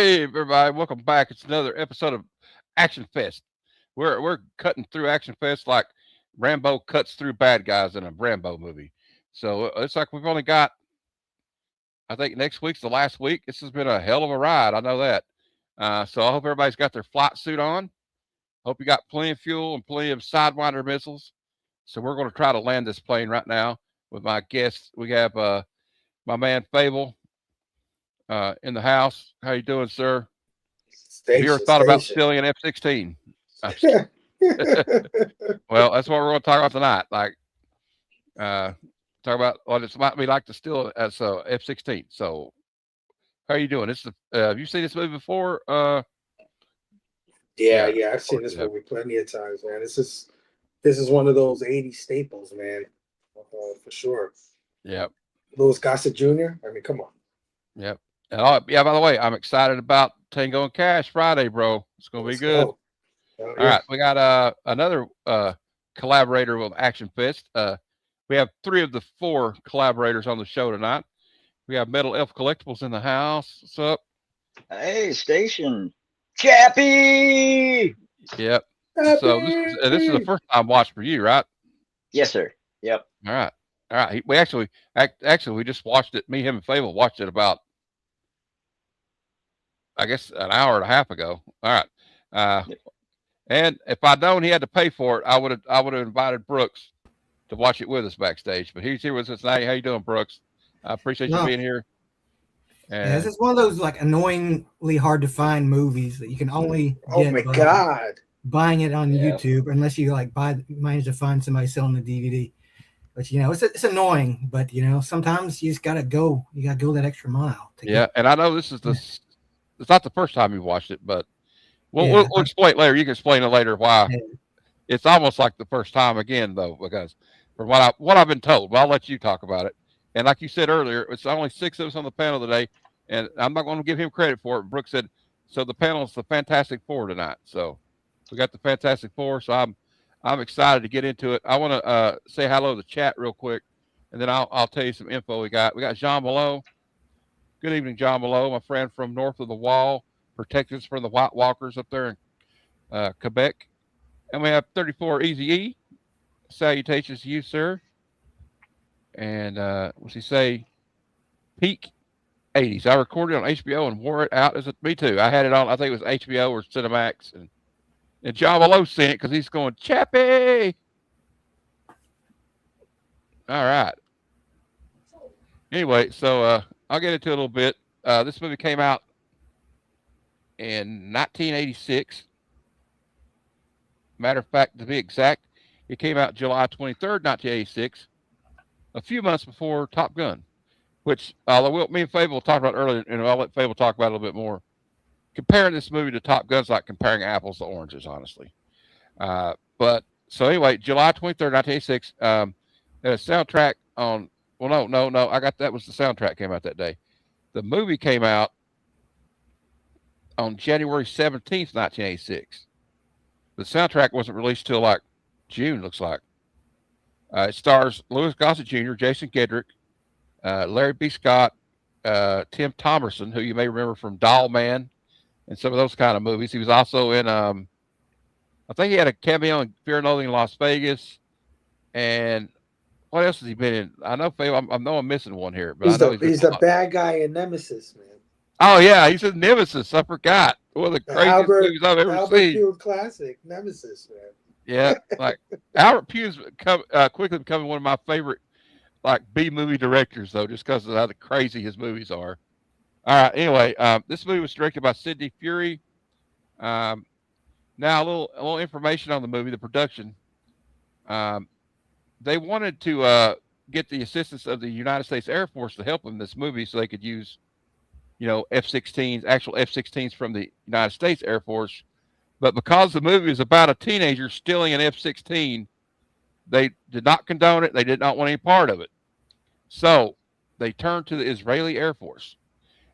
Hey everybody, welcome back. It's another episode of Action Fest. We're cutting through Action Fest like Rambo cuts through bad guys in a Rambo movie. So it's like we've only got, I think next week's the last week. This has been a hell of a ride. I know that. So I hope everybody's got their flight suit on. Hope you got plenty of fuel and plenty of Sidewinder missiles. So we're going to try to land this plane right now with my guests. We have my man Fable in the house. How you doing, sir? Have you ever Station, thought about station. stealing an F-16? Yeah. Well, that's what we're going to talk about tonight. Like, uh, talk about what it might be like to steal as a F-16. So, how are you doing? This is have you seen this movie before? yeah, Yeah, yeah, I've of seen course this you have. movie plenty of times, man. This is one of those '80s staples, man, for sure. Yep, Louis Gossett Jr. I mean, come on. yep. And yeah, by the way, I'm excited about Tango and Cash Friday, bro. It's going to be Let's good. go. Oh All yeah. right, we got another collaborator with Action Fest. We have three of the four collaborators on the show tonight. We have Metal Elf Collectibles in the house. What's up? Hey, station. Chappie! Yep. So this is the Happy. first time watch for you, right? Yes, sir. Yep. All right. All right. We actually we just watched it. Me, him, and Fable watched it about I guess an hour and a half ago. All right. Uh, Yep. and if I'd known he had to pay for it, I would have invited Brooks to watch it with us backstage. But he's here with us tonight. How you doing, Brooks? I appreciate you No, being here. yeah, this And is one of those like annoyingly hard to find movies that you can only Oh my get by God. buying it on Yeah. YouTube, unless you like manage to find somebody selling the DVD. But it's annoying. But sometimes you just gotta go. You gotta go that extra mile to yeah, get. and I know this is Yeah, it's not the first time you watched it, but we'll, yeah, we'll, we'll explain it later. You can explain it later why yeah. it's almost like the first time again, though, because from what I've been told, but I'll let you talk about it. And like you said earlier, it's only six of us on the panel today, and I'm not going to give him credit for it. Brooks said so. The panel is the Fantastic Four tonight, so we got the Fantastic Four. So I'm excited to get into it. I want to say hello to the chat real quick, and then I'll tell you some info we got. We got Jean Below. Good evening, John Below, my friend from north of the wall, protects us from the White Walkers up there in Quebec. And we have 34 Easy E. Salutations to you, sir. And what's he say? Peak 80s. I recorded on HBO and wore it out as a. Me too. I had it on. I think it was HBO or Cinemax, and John Below seen it because he's going Chappie. All right. Anyway, so I'll get into it a little bit. This movie came out in 1986. Matter of fact, to be exact, it came out July 23rd, 1986, a few months before Top Gun, which me and Fable talked about earlier, and I'll let Fable talk about it a little bit more. Comparing this movie to Top Gun's like comparing apples to oranges, honestly. But so anyway, July 23rd, 1986, a soundtrack on. Well, no. I got that was the soundtrack came out that day. The movie came out on January 17th, 1986. The soundtrack wasn't released till like June, looks like. It stars Louis Gossett Jr., Jason Gedrick, Larry B. Scott, Tim Thomerson, who you may remember from Doll Man and some of those kind of movies. He was also in, I think he had a cameo in Fear and Loathing in Las Vegas. And what else has he been in? I know, I know I'm missing one here, but I He's know the he's been he's in a the lot. bad guy in Nemesis, man. Oh, yeah, he's in Nemesis. I forgot. One of the The craziest movies I've ever Albert seen. Pugh classic, Nemesis, Yeah, like Albert Pugh's quickly becoming one of my favorite like B movie directors though, just because of how crazy his movies are. All right. Anyway, this movie was directed by Sidney Furie. Um, now a little information on the movie, the production. Um, they wanted to get the assistance of the United States Air Force to help them in this movie, so they could use F-16s, actual F-16s from the United States Air Force. But because the movie is about a teenager stealing an F-16, they did not condone it. They did not want any part of it. So they turned to the Israeli Air Force.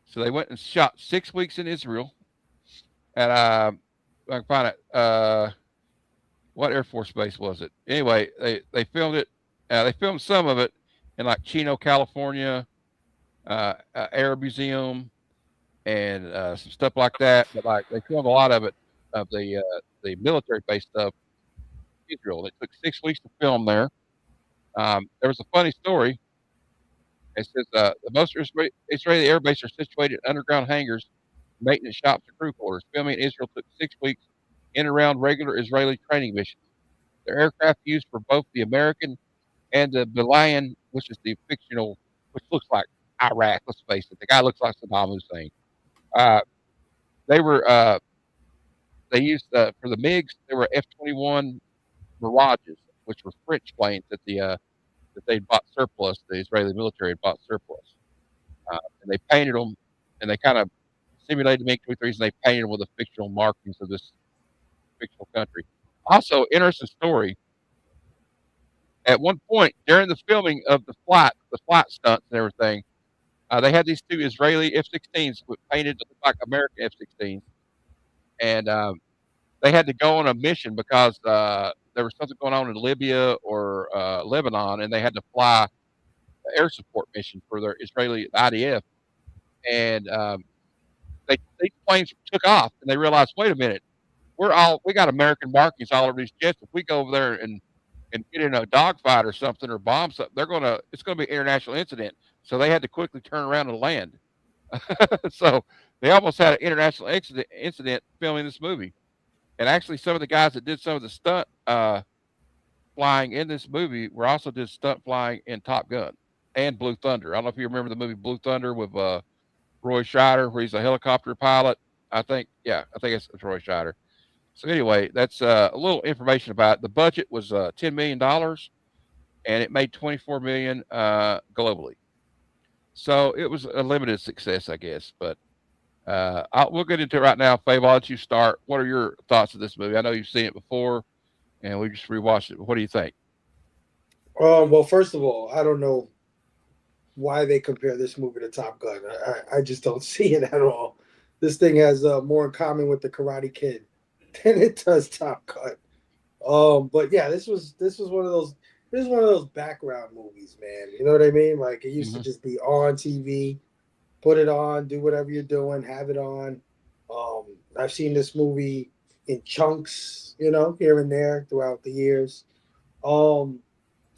So they went and shot 6 weeks in Israel at I can find it. What Air Force base was it? Anyway, they filmed it. They filmed some of it in like Chino, California, Air Museum, and some stuff like that. But like they filmed a lot of it of the military based stuff in Israel. It took 6 weeks to film there. There was a funny story. It says the most Israeli air bases are situated in underground hangars, maintenance shops, and crew quarters. Filming in Israel took 6 weeks in and around regular Israeli training missions. The aircraft used for both the American and the Belian, which is the fictional, which looks like Iraq. Let's face it, the guy looks like Saddam Hussein. Uh, they were they used for the MiGs. They were F-21 Mirages, which were French planes that they bought surplus. The Israeli military had bought surplus, and they painted them, and they kind of simulated MiG-23s, and they painted them with the fictional markings of this fictional country. Also, interesting story. At one point during the filming of the flight stunts and everything, they had these two Israeli F-16s painted to look like American F-16s, and they had to go on a mission because there was something going on in Libya or Lebanon, and they had to fly an air support mission for their Israeli IDF. And these planes took off, and they realized, wait a minute, we got American markings all over these jets. If we go over there and get in a dogfight or something or bomb something, it's gonna be an international incident. So they had to quickly turn around and land. So they almost had an international incident filming this movie. And actually, some of the guys that did some of the stunt flying in this movie were also did stunt flying in Top Gun and Blue Thunder. I don't know if you remember the movie Blue Thunder with Roy Scheider, where he's a helicopter pilot. I think it's Roy Scheider. So anyway, that's a little information about it. The budget was $10 million, and it made 24 million globally. So it was a limited success, I guess. But we'll get into it right now. Faye, why don't you start? What are your thoughts of this movie? I know you've seen it before, and we just rewatched it. What do you think? Well, first of all, I don't know why they compare this movie to Top Gun. I just don't see it at all. This thing has more in common with the Karate Kid than it does Top Gun. But yeah, this is one of those background movies, man. You know what I mean? Like it used to Hmm. just be on TV, put it on, do whatever you're doing, have it on. I've seen this movie in chunks, here and there throughout the years. Um,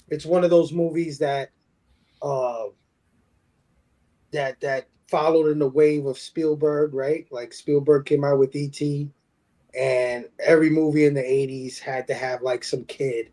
it's one of those movies uh that followed in the wave of Spielberg, right? Like Spielberg came out with E.T. and every movie in the 80s had to have like some kid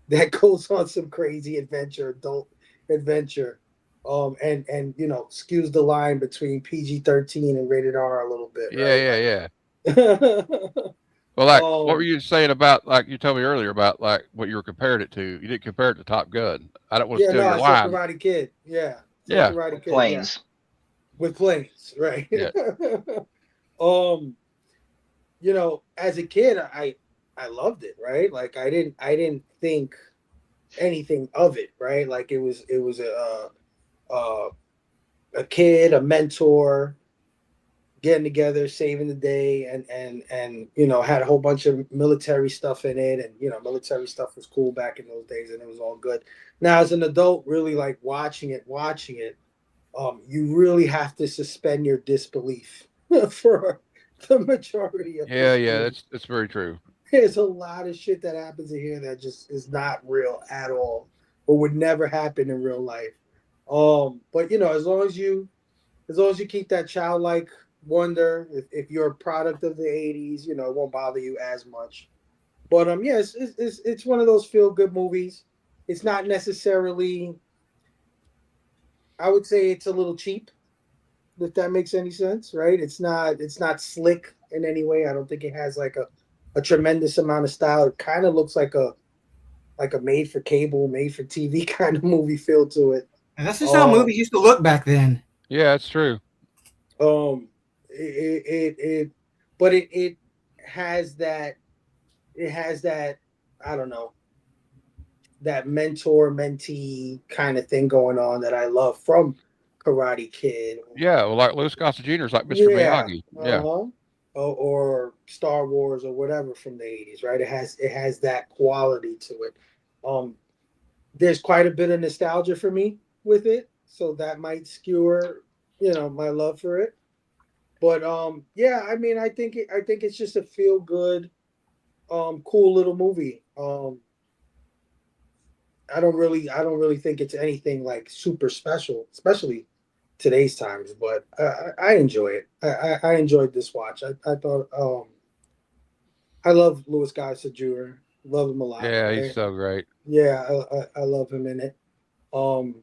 that goes on some crazy adult adventure. And skews the line between PG-13 and rated R a little bit, Yeah, right? yeah, yeah. Like Well, like, what were um you saying about, like, you told me earlier about, like, what you were compared it to? You didn't compare it to Top Gun. I don't want to yeah, steal no, your I said line. Karate Kid. Yeah. Said Yeah, Karate With Kid, yeah. planes. With planes, right? yeah, um as a kid, I loved it, right? Like I didn't think anything of it, right? Like it was a a kid, a mentor getting together, saving the day, and had a whole bunch of military stuff in it, and military stuff was cool back in those days, and it was all good. Now, as an adult, really like watching it, you really have to suspend your disbelief for the majority of yeah, this yeah. movie. That's very true. There's a lot of shit that happens in here that just is not real at all, or would never happen in real life. But as long as you keep that childlike wonder, if you're a product of the '80s, it won't bother you as much. But yeah, it's one of those feel good movies. It's not necessarily. I would say it's a little cheap, if that makes any sense, right? It's not slick in any way. I don't think it has like a tremendous amount of style. It kind of looks like a made for cable, made for TV kind of movie feel to it. And that's just how Um, movies used to look back then. Yeah, that's true. um, it but it has that it has that I don't know, that mentor mentee kind of thing going on that I love from Karate Kid. Yeah, well, like Louis Gossett Jr. is like Mr. Yeah, Miyagi. Yeah, uh-huh. Or Star Wars or whatever from the '80s, right? It has that quality to it. Um, there's quite a bit of nostalgia for me with it, so that might skewer, my love for it. But yeah, I mean, I think it's just a feel good, cool little movie. I don't really think it's anything like super special, especially today's times. But I enjoy it. I enjoyed this watch. I thought I love Louis Gossett Jr. Love him a lot. Yeah, he's so great. Yeah, I love him in it. Um,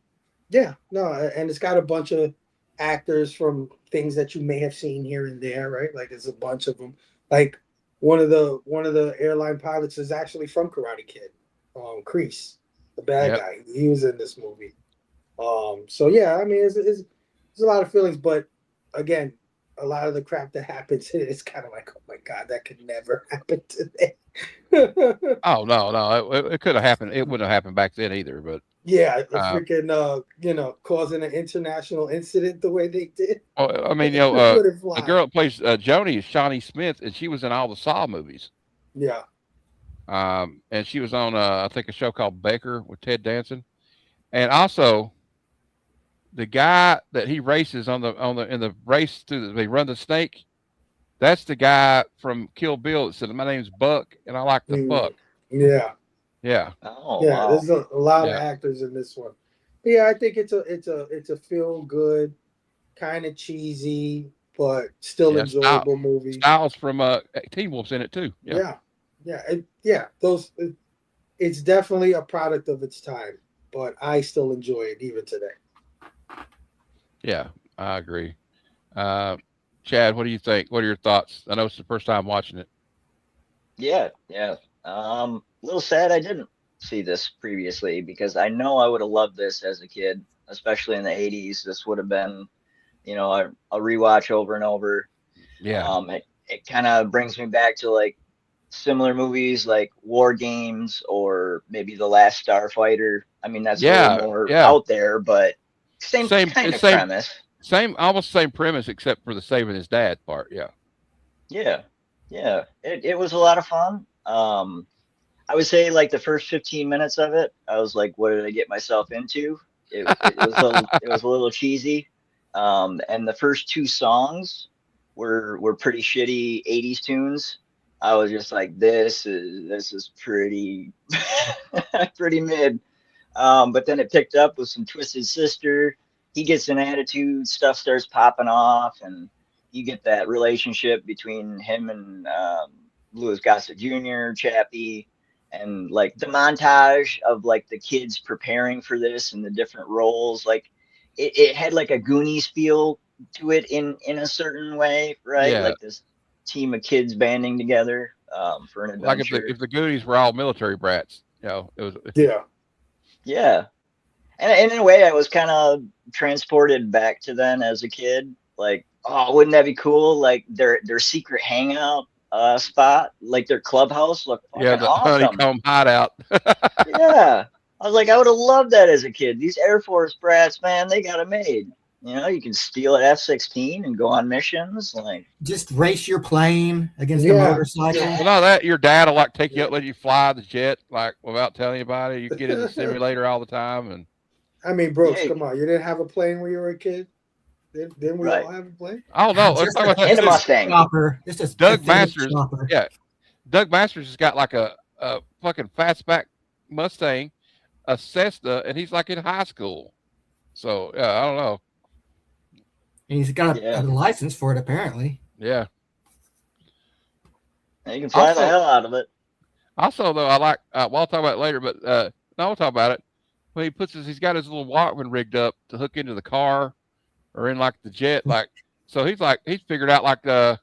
yeah, no, and it's got a bunch of actors from things that you may have seen here and there, right? Like there's a bunch of them. Like one of the airline pilots is actually from Karate Kid. Kreese, the bad Yep. guy. He was in this movie. So yeah, I mean, it's a lot of feelings, but again, a lot of the crap that happens in it is kind of like, oh my god, that could never happen today. Oh no, no, it could have happened. It wouldn't have happened back then either. But Yeah, a uh, freaking you know, causing an international incident the way they did well, I mean, wouldn't the fly. girl that plays Joni is Shawnee Smith, and she was in all the Saw movies. Yeah. And she was on I think a show called Baker with Ted Danson, and also the guy that he races on the in the race they run the snake. That's the guy from Kill Bill that said, "My name's Buck, and I like to Mm, fuck." yeah. Yeah, Oh Yeah. wow. There's a lot of yeah, actors in this one. But yeah, I think it's a feel good, kind of cheesy, but still yeah. enjoyable movie. Styles from Teen Wolf's in it too. Yeah, Yeah. Yeah. Yeah. It's definitely a product of its time, but I still enjoy it even today. yeah. I agree. Uh, Chad, what do you think? What are your thoughts? I know it's the first time watching it. Yeah, yeah. A little sad I didn't see this previously because I know I would have loved this as a kid, especially in the 80s. This would have been, a rewatch over and over. Yeah, It kind of brings me back to like similar movies like War Games or maybe The Last Starfighter. I mean, that's a little yeah, more yeah. out there, but same Same, kind it's of same, premise. same, almost same premise except for the saving his dad part. Yeah, Yeah, yeah. It was a lot of fun. I would say like the first 15 minutes of it, I was like, what did I get myself into? It was a little cheesy. And the first two songs were pretty shitty 80s tunes. I was just like, this is pretty pretty mid. But then it picked up with some Twisted Sister. He gets an attitude, stuff starts popping off, and you get that relationship between him and Louis Gossett Jr., Chappie, and like the montage of like the kids preparing for this and the different roles. Like it had like a Goonies feel to it in a certain way, right? yeah. Like this team of kids banding together for an Like adventure. if the Goonies were all military brats, it was. Yeah. Yeah. And in a way, I was kind of transported back to then as a kid. Like, oh, wouldn't that be cool? Like their secret hangout spot, like their clubhouse, looked Yeah, fucking the awesome. honeycomb hideout. Yeah, I was like, I would have loved that as a kid. These Air Force brats, man, they got it made. You can steal an F-16 and go on missions. Like, Just race your plane against a Yeah. motorcycle. Well, yeah, not that your dad will like take you Yeah. out, let you fly the jet like without telling anybody. You get in the simulator all the time, and I mean, Brooks, yeah, come on. You didn't have a plane when you were a kid? Didn't we all right. have a plane? I don't know. Let's Just talk about that And a too. Mustang. chopper. Just a Doug pathetic Masters, chopper. yeah, Doug Masters has got like a fucking fastback Mustang, a Cessna, and he's like in high school. So yeah, I don't know. And he's got a Yeah, license for it, apparently. Yeah. and you can fly the Also, hell out of it. though, I like. Well, I'll talk about it later, but no, I'll talk about it when he's got his little Walkman rigged up to hook into the car or in like the jet, like. So he's figured out like the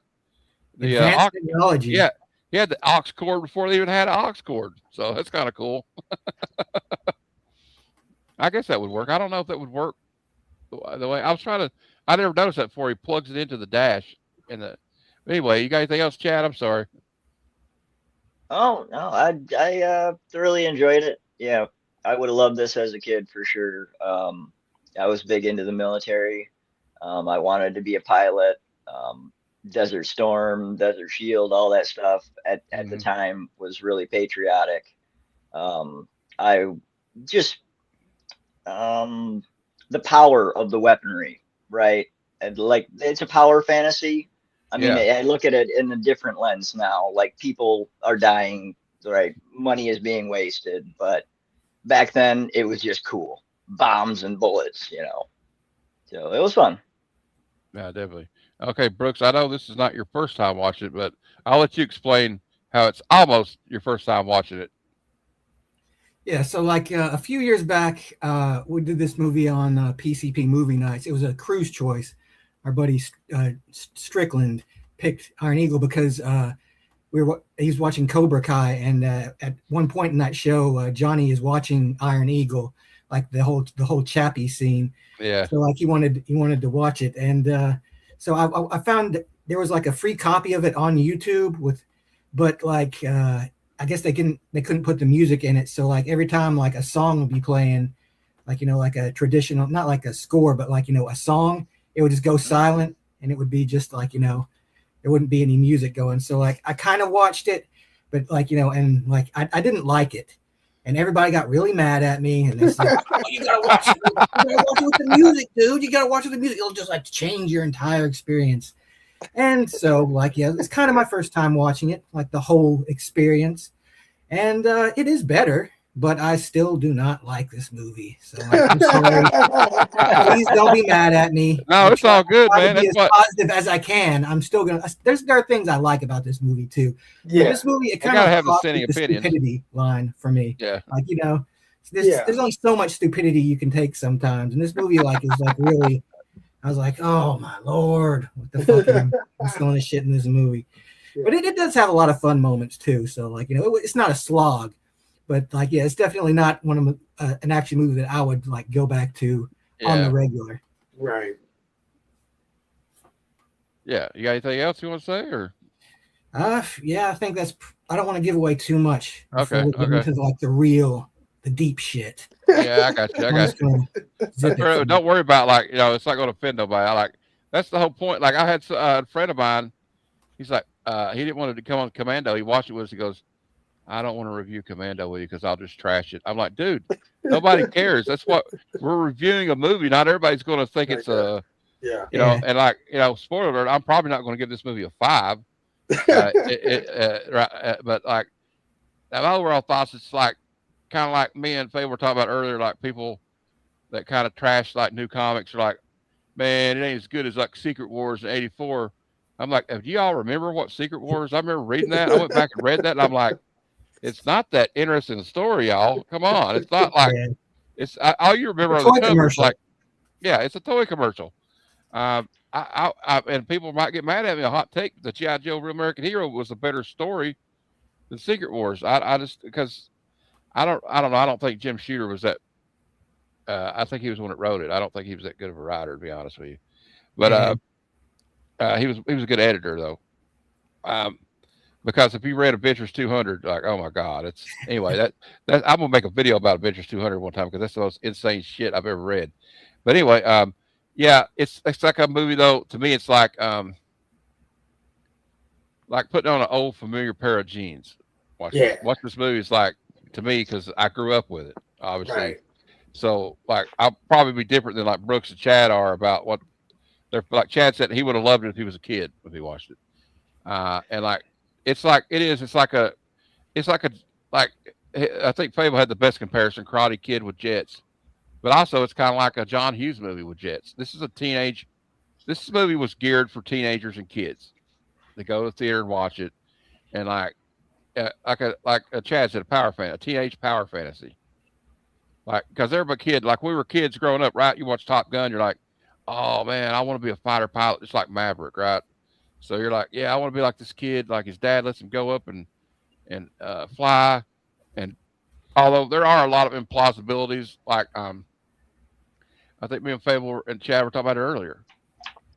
Advanced technology. yeah, he had the aux cord before they even had an aux cord. So that's kind of cool. I guess that would work. I don't know if that would work the way I was trying to. I never noticed that before. He plugs it into the dash. And anyway, you got anything else, Chad? I'm sorry. Oh no, I thoroughly enjoyed it. Yeah, I would have loved this as a kid for sure. I was big into the military. I wanted to be a pilot. Desert Storm, Desert Shield, all that stuff at the Hmm. time was really patriotic. I just the power of the weaponry, right? And like it's a power fantasy. I mean, Yeah. I look at it in a different lens now. Like people are dying, right? Money is being wasted, but back then it was just cool, bombs and bullets, you know. So it was fun. Yeah, definitely. Okay, Brooks, I know this is not your first time watching it, but I'll let you explain how it's almost your first time watching it. Yeah, so like a few years back, we did this movie on PCP movie nights. It was a cruise choice. Our buddy Strickland picked Iron Eagle because he's watching Cobra Kai, and at one point in that show, Johnny is watching Iron Eagle, like the whole Chappie scene. Yeah. So like he wanted to watch it, and so I found there was like a free copy of it on YouTube but like I guess they couldn't put the music in it. So like every time like a song would be playing, like like a traditional, not like a score, but like a song, it would just go silent, and it would be just like there wouldn't be any music going. So like I kind of watched it, but like and like I didn't like it. And everybody got really mad at me, and they said, "Oh, you gotta watch it. You gotta watch it with the music, dude. You gotta watch it with the music. It'll just like change your entire experience." And so, like, yeah, it's kind of my first time watching it, like the whole experience, and it is better. But I still do not like this movie. So like, I'm sorry. Please don't be mad at me. No, it's all good, Try man. to be That's as what positive as I can. I'm still gonna. There are things I like about this movie too. But Yeah. this movie, it I kind gotta of have crosses dissenting the opinions. stupidity line for me. Yeah. Like Yeah. there's only so much stupidity you can take sometimes, and this movie like is like really. I was like, oh my lord, what the fuck am I still this shit in this movie? Yeah. But it does have a lot of fun moments too. So like it's not a slog, but like yeah, it's definitely not one of an action movie that I would like go back to on the Yeah. regular. Right. Yeah. You got anything else you want to say, or Yeah, I think that's. I don't want to give away too much before Okay, we get okay. into like the deep shit. Yeah, I got you. I I'm got just you. gonna zip it. For Don't worry about like it's not going to offend nobody. I like that's the whole point. Like I had a friend of mine. He's like he didn't want to come on Commando. He watched it with us. He goes, I don't want to review Commando with you because I'll just trash it. I'm like, dude, nobody cares. That's what we're reviewing a movie. Not everybody's going to think it's a Yeah. Yeah. and like spoiler alert. I'm probably not going to give this movie a 5. But like my overall thoughts, it's like kind of like me and Faye were talking about earlier. Like people that kind of trash like new comics are like, man, it ain't as good as like Secret Wars in '84. I'm like, do y'all remember what Secret Wars? I remember reading that. I went back and read that, and I'm like, it's not that interesting a story, y'all. Come on, it's not like Yeah. it's all you remember A on the toy cover is commercial. like, yeah, it's a toy commercial. And people might get mad at me. A hot take: the G.I. Joe Real American Hero was a better story than Secret Wars. I just because I don't know. I don't think Jim Shooter was that. I think he was the one that wrote it. I don't think he was that good of a writer, to be honest with you. But Yeah. he was a good editor though. Um, because if you read Adventures 200, like oh my god, it's anyway that I'm gonna make a video about Adventures 200 one time because that's the most insane shit I've ever read. But anyway, yeah, it's like a movie though. To me, it's like putting on an old familiar pair of jeans. Yeah. Watch this movie. It's like to me because I grew up with it, obviously. Right. So like I'll probably be different than like Brooks and Chad are about what they're like. Chad said he would have loved it if he was a kid if he watched it. And like it's like it is. It's like a like I think Fable had the best comparison: Karate Kid with jets. But also, it's kind of like a John Hughes movie with jets. This is a teenage. This movie was geared for teenagers and kids to go to the theater and watch it, and like a Chad said, a teenage power fantasy. Like because they're a kid, like we were kids growing up, right? You watch Top Gun, you're like, oh man, I want to be a fighter pilot, just like Maverick, right? So you're like, yeah, I want to be like this kid, like his dad lets him go up and fly. And although there are a lot of implausibilities, like I think me and Fable and Chad were talking about it earlier.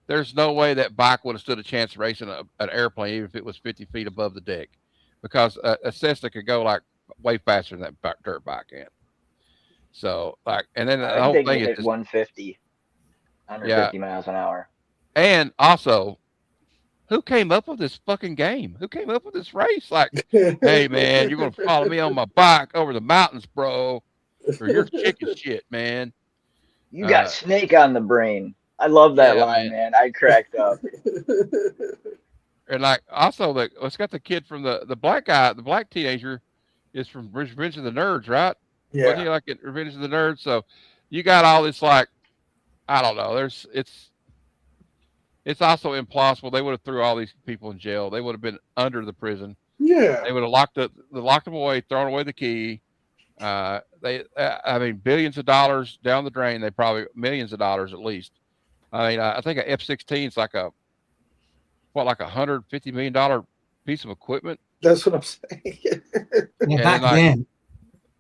There's no way that bike would have stood a chance racing an airplane, even if it was 50 feet above the deck, because a Cessna could go like way faster than that dirt bike can. So like, and then the I whole think thing it is hit just 150, yeah. 150 miles an hour. And also, who came up with this fucking game? Who came up with this race? Like, hey man, you're gonna follow me on my bike over the mountains, bro, or you're chicken shit, man. You got Snake on the brain. I love that Yeah, line, man. man. I cracked up. And like also it's got the kid from the black guy, the black teenager is from Revenge of the Nerds, right? Wasn't Yeah. he like in Revenge of the Nerds? So you got all this like I don't know. It's also impossible. They would have threw all these people in jail. They would have been under the prison. Yeah. They would have locked them away, thrown away the key. I mean, billions of dollars down the drain. They probably millions of dollars at least. I mean, I think a F-16 is like like $150 million piece of equipment. That's what I'm saying. Yeah, And back then like, then.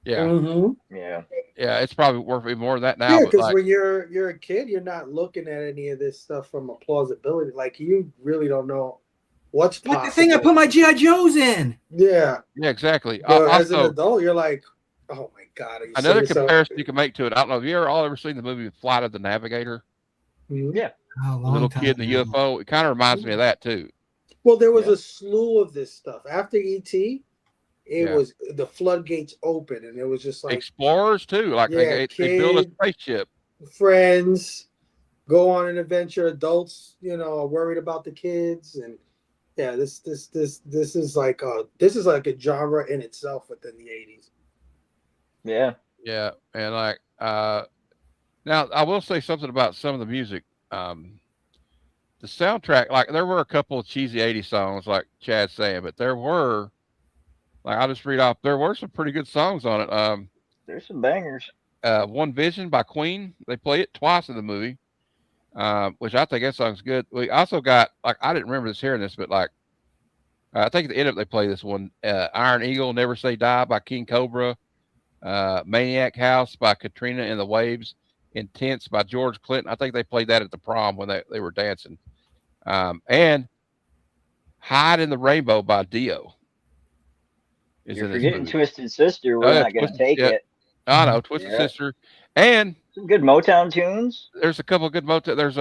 yeah, Yeah. yeah, it's probably worth even more than that now. Yeah, But because like, when you're a kid, you're not looking at any of this stuff from a plausibility. Like you really don't know what's Like the thing I possible. put my GI Joes in. Yeah, yeah, exactly. but as an Also, adult, you're like, oh my god, are you another serious? comparison you can make to it. I don't know. Have you all ever seen the movie Flight of the Navigator? Mhm. Yeah. Oh, The little long kid time in the ago. UFO. It kind of reminds me of that too. Well, there was Yeah. a slew of this stuff after ET. It Yeah. was the floodgates open, and it was just like, Explorers too. Like yeah, they build a kid, spaceship. friends, go on an adventure. Adults, are worried about the kids, and yeah, this is like a genre in itself within the 80s. Yeah. Yeah, and like now I will say something about some of the music. The soundtrack, like there were a couple of cheesy '80s songs, like Chad's saying, but there were like I'll just read off. There were some pretty good songs on it. There's some bangers. One Vision by Queen. They play it twice in the movie, which I think that song's good. We also got like I didn't remember this hearing this, but like I think at the end of it they play this one, Iron Eagle, Never Say Die by King Cobra, Maniac House by Katrina and the Waves, Intense by George Clinton. I think they played that at the prom when they were dancing. And Hide in the Rainbow by Dio is You're in this forgetting movie. Twisted Sister. Oh We're yeah, not gonna Twisted. take Yeah, it. I know Twisted Yeah. Sister, and Some good Motown tunes. there's a couple of good motel. There's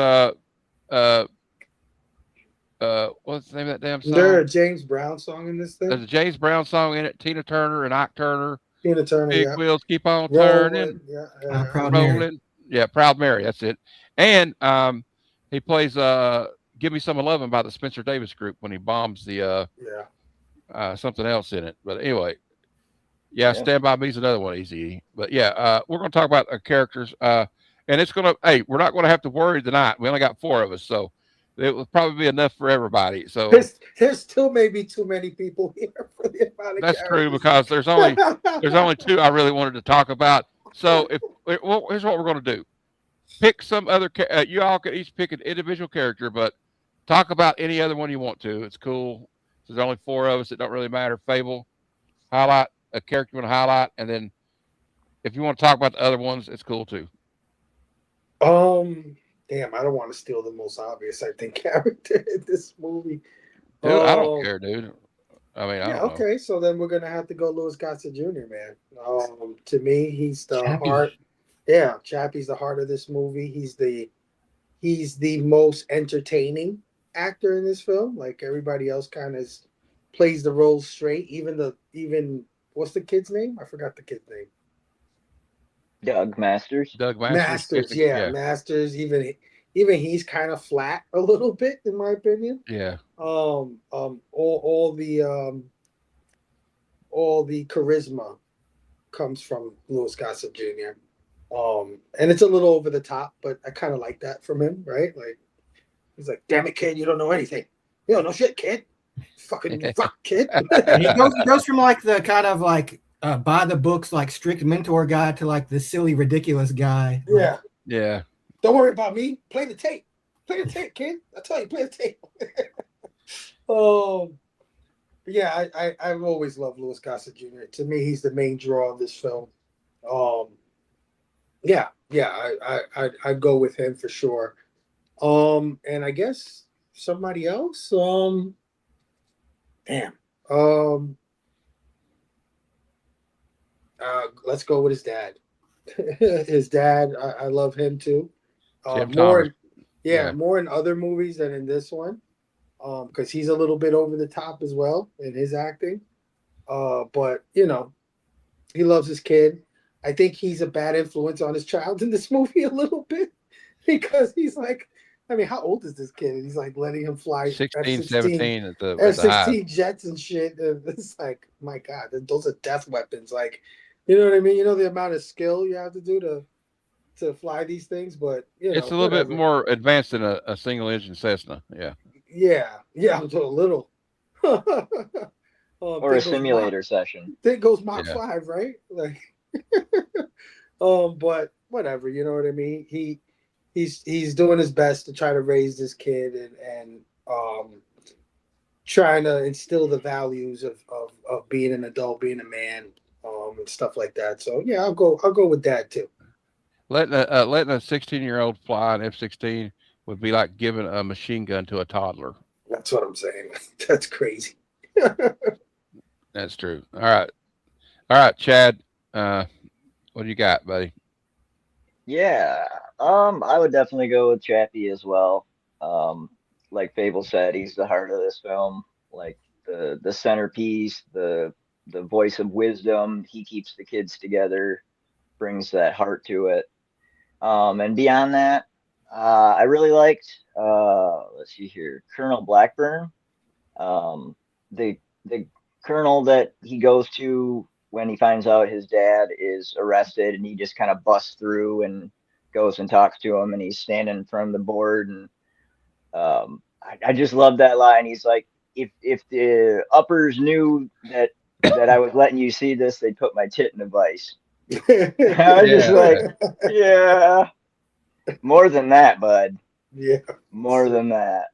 what's the name of that damn Is there song? a James Brown song in this There's thing? a James Brown song in it. Tina Turner and Ike Turner. Tina Turner, Big yeah. wheels keep on turning, Rolling, yeah, Proud Mary. rolling. Yeah, Proud Mary. That's it. And he plays "Give Me Some of Lovin'" by the Spencer Davis Group when he bombs the yeah. something else in it. But anyway, yeah, Yeah. Stand By Me is another one, easy. But yeah, we're going to talk about characters. And it's going to, hey, we're not going to have to worry tonight. We only got 4 of us. So it will probably be enough for everybody. So There's still maybe too many people here for the amount of that's true characters. because there's only 2 I really wanted to talk about. So here's what we're going to do. Pick some other, you all can each pick an individual character, but talk about any other one you want to. It's cool. There's only 4 of us. It don't really matter. Fable, highlight a character you want to highlight. And then if you want to talk about the other ones, it's cool too. Damn, I don't want to steal the most obvious, I think, character in this movie. Dude, I don't care, dude. I mean, I Yeah, don't know. okay, so then we're gonna have to go Louis Gossett Jr., man. To me, he's the Chappie. heart. Yeah, Chappie's the heart of this movie. He's the most entertaining actor in this film. Like everybody else, kind of plays the role straight. Even what's the kid's name? I forgot the kid's name. Doug Masters. Doug Masters, yeah, Masters. Even he's kind of flat a little bit, in my opinion. Yeah. All the charisma comes from Louis Gossett Jr. And it's a little over the top, but I kind of like that from him, right? Like he's like, "Damn it, kid, you don't know anything. You don't know shit, kid. Fucking fuck, kid." He goes from like the kind of like by the books, like strict mentor guy to like the silly, ridiculous guy. Yeah. Yeah. Don't worry about me. Play the tape. Play the tape, kid. I tell you, play the tape. Yeah, I've always loved Louis Gossett Jr. To me, he's the main draw of this film. Yeah, I'd go with him for sure. And I guess somebody else. Damn. Let's go with his dad. His dad, I love him too. Jim More, Thomas. more in other movies than in this one. Because he's a little bit over the top as well in his acting. But he loves his kid. I think he's a bad influence on his child in this movie a little bit. because he's like, I mean, how old is this kid? And he's like letting him fly 16, F-16, 17 at the high. F-16 jets and shit. And it's like, my God, those are death weapons. Like, you know what I mean? You know the amount of skill you have to do to fly these things, but you It's know, a little bit whatever. more advanced than a single engine Cessna. Yeah. Yeah, a little. Or a Thing goes Mach, simulator session. thing goes Mach Yeah. 5, right? Like, but whatever, you know what I mean? He's doing his best to try to raise this kid and trying to instill the values of being an adult, being a man, and stuff like that. So yeah, I'll go with that too. Letting a 16-year-old fly an F-16 would be like giving a machine gun to a toddler. That's what I'm saying. That's crazy. That's true. All right, Chad. What do you got, buddy? Yeah. I would definitely go with Chappie as well. Um, like Fable said, he's the heart of this film, like the centerpiece, the voice of wisdom. He keeps the kids together, brings that heart to it. And beyond that, I really liked let's see here, Colonel Blackburn. The colonel that he goes to when he finds out his dad is arrested, and he just kind of busts through and goes and talks to him, and he's standing in front of the board, and I just love that line. He's like, if the uppers knew that I was letting you see this, they'd put my tit in a vice. I was just like, yeah, more than that, bud. Yeah. More than that.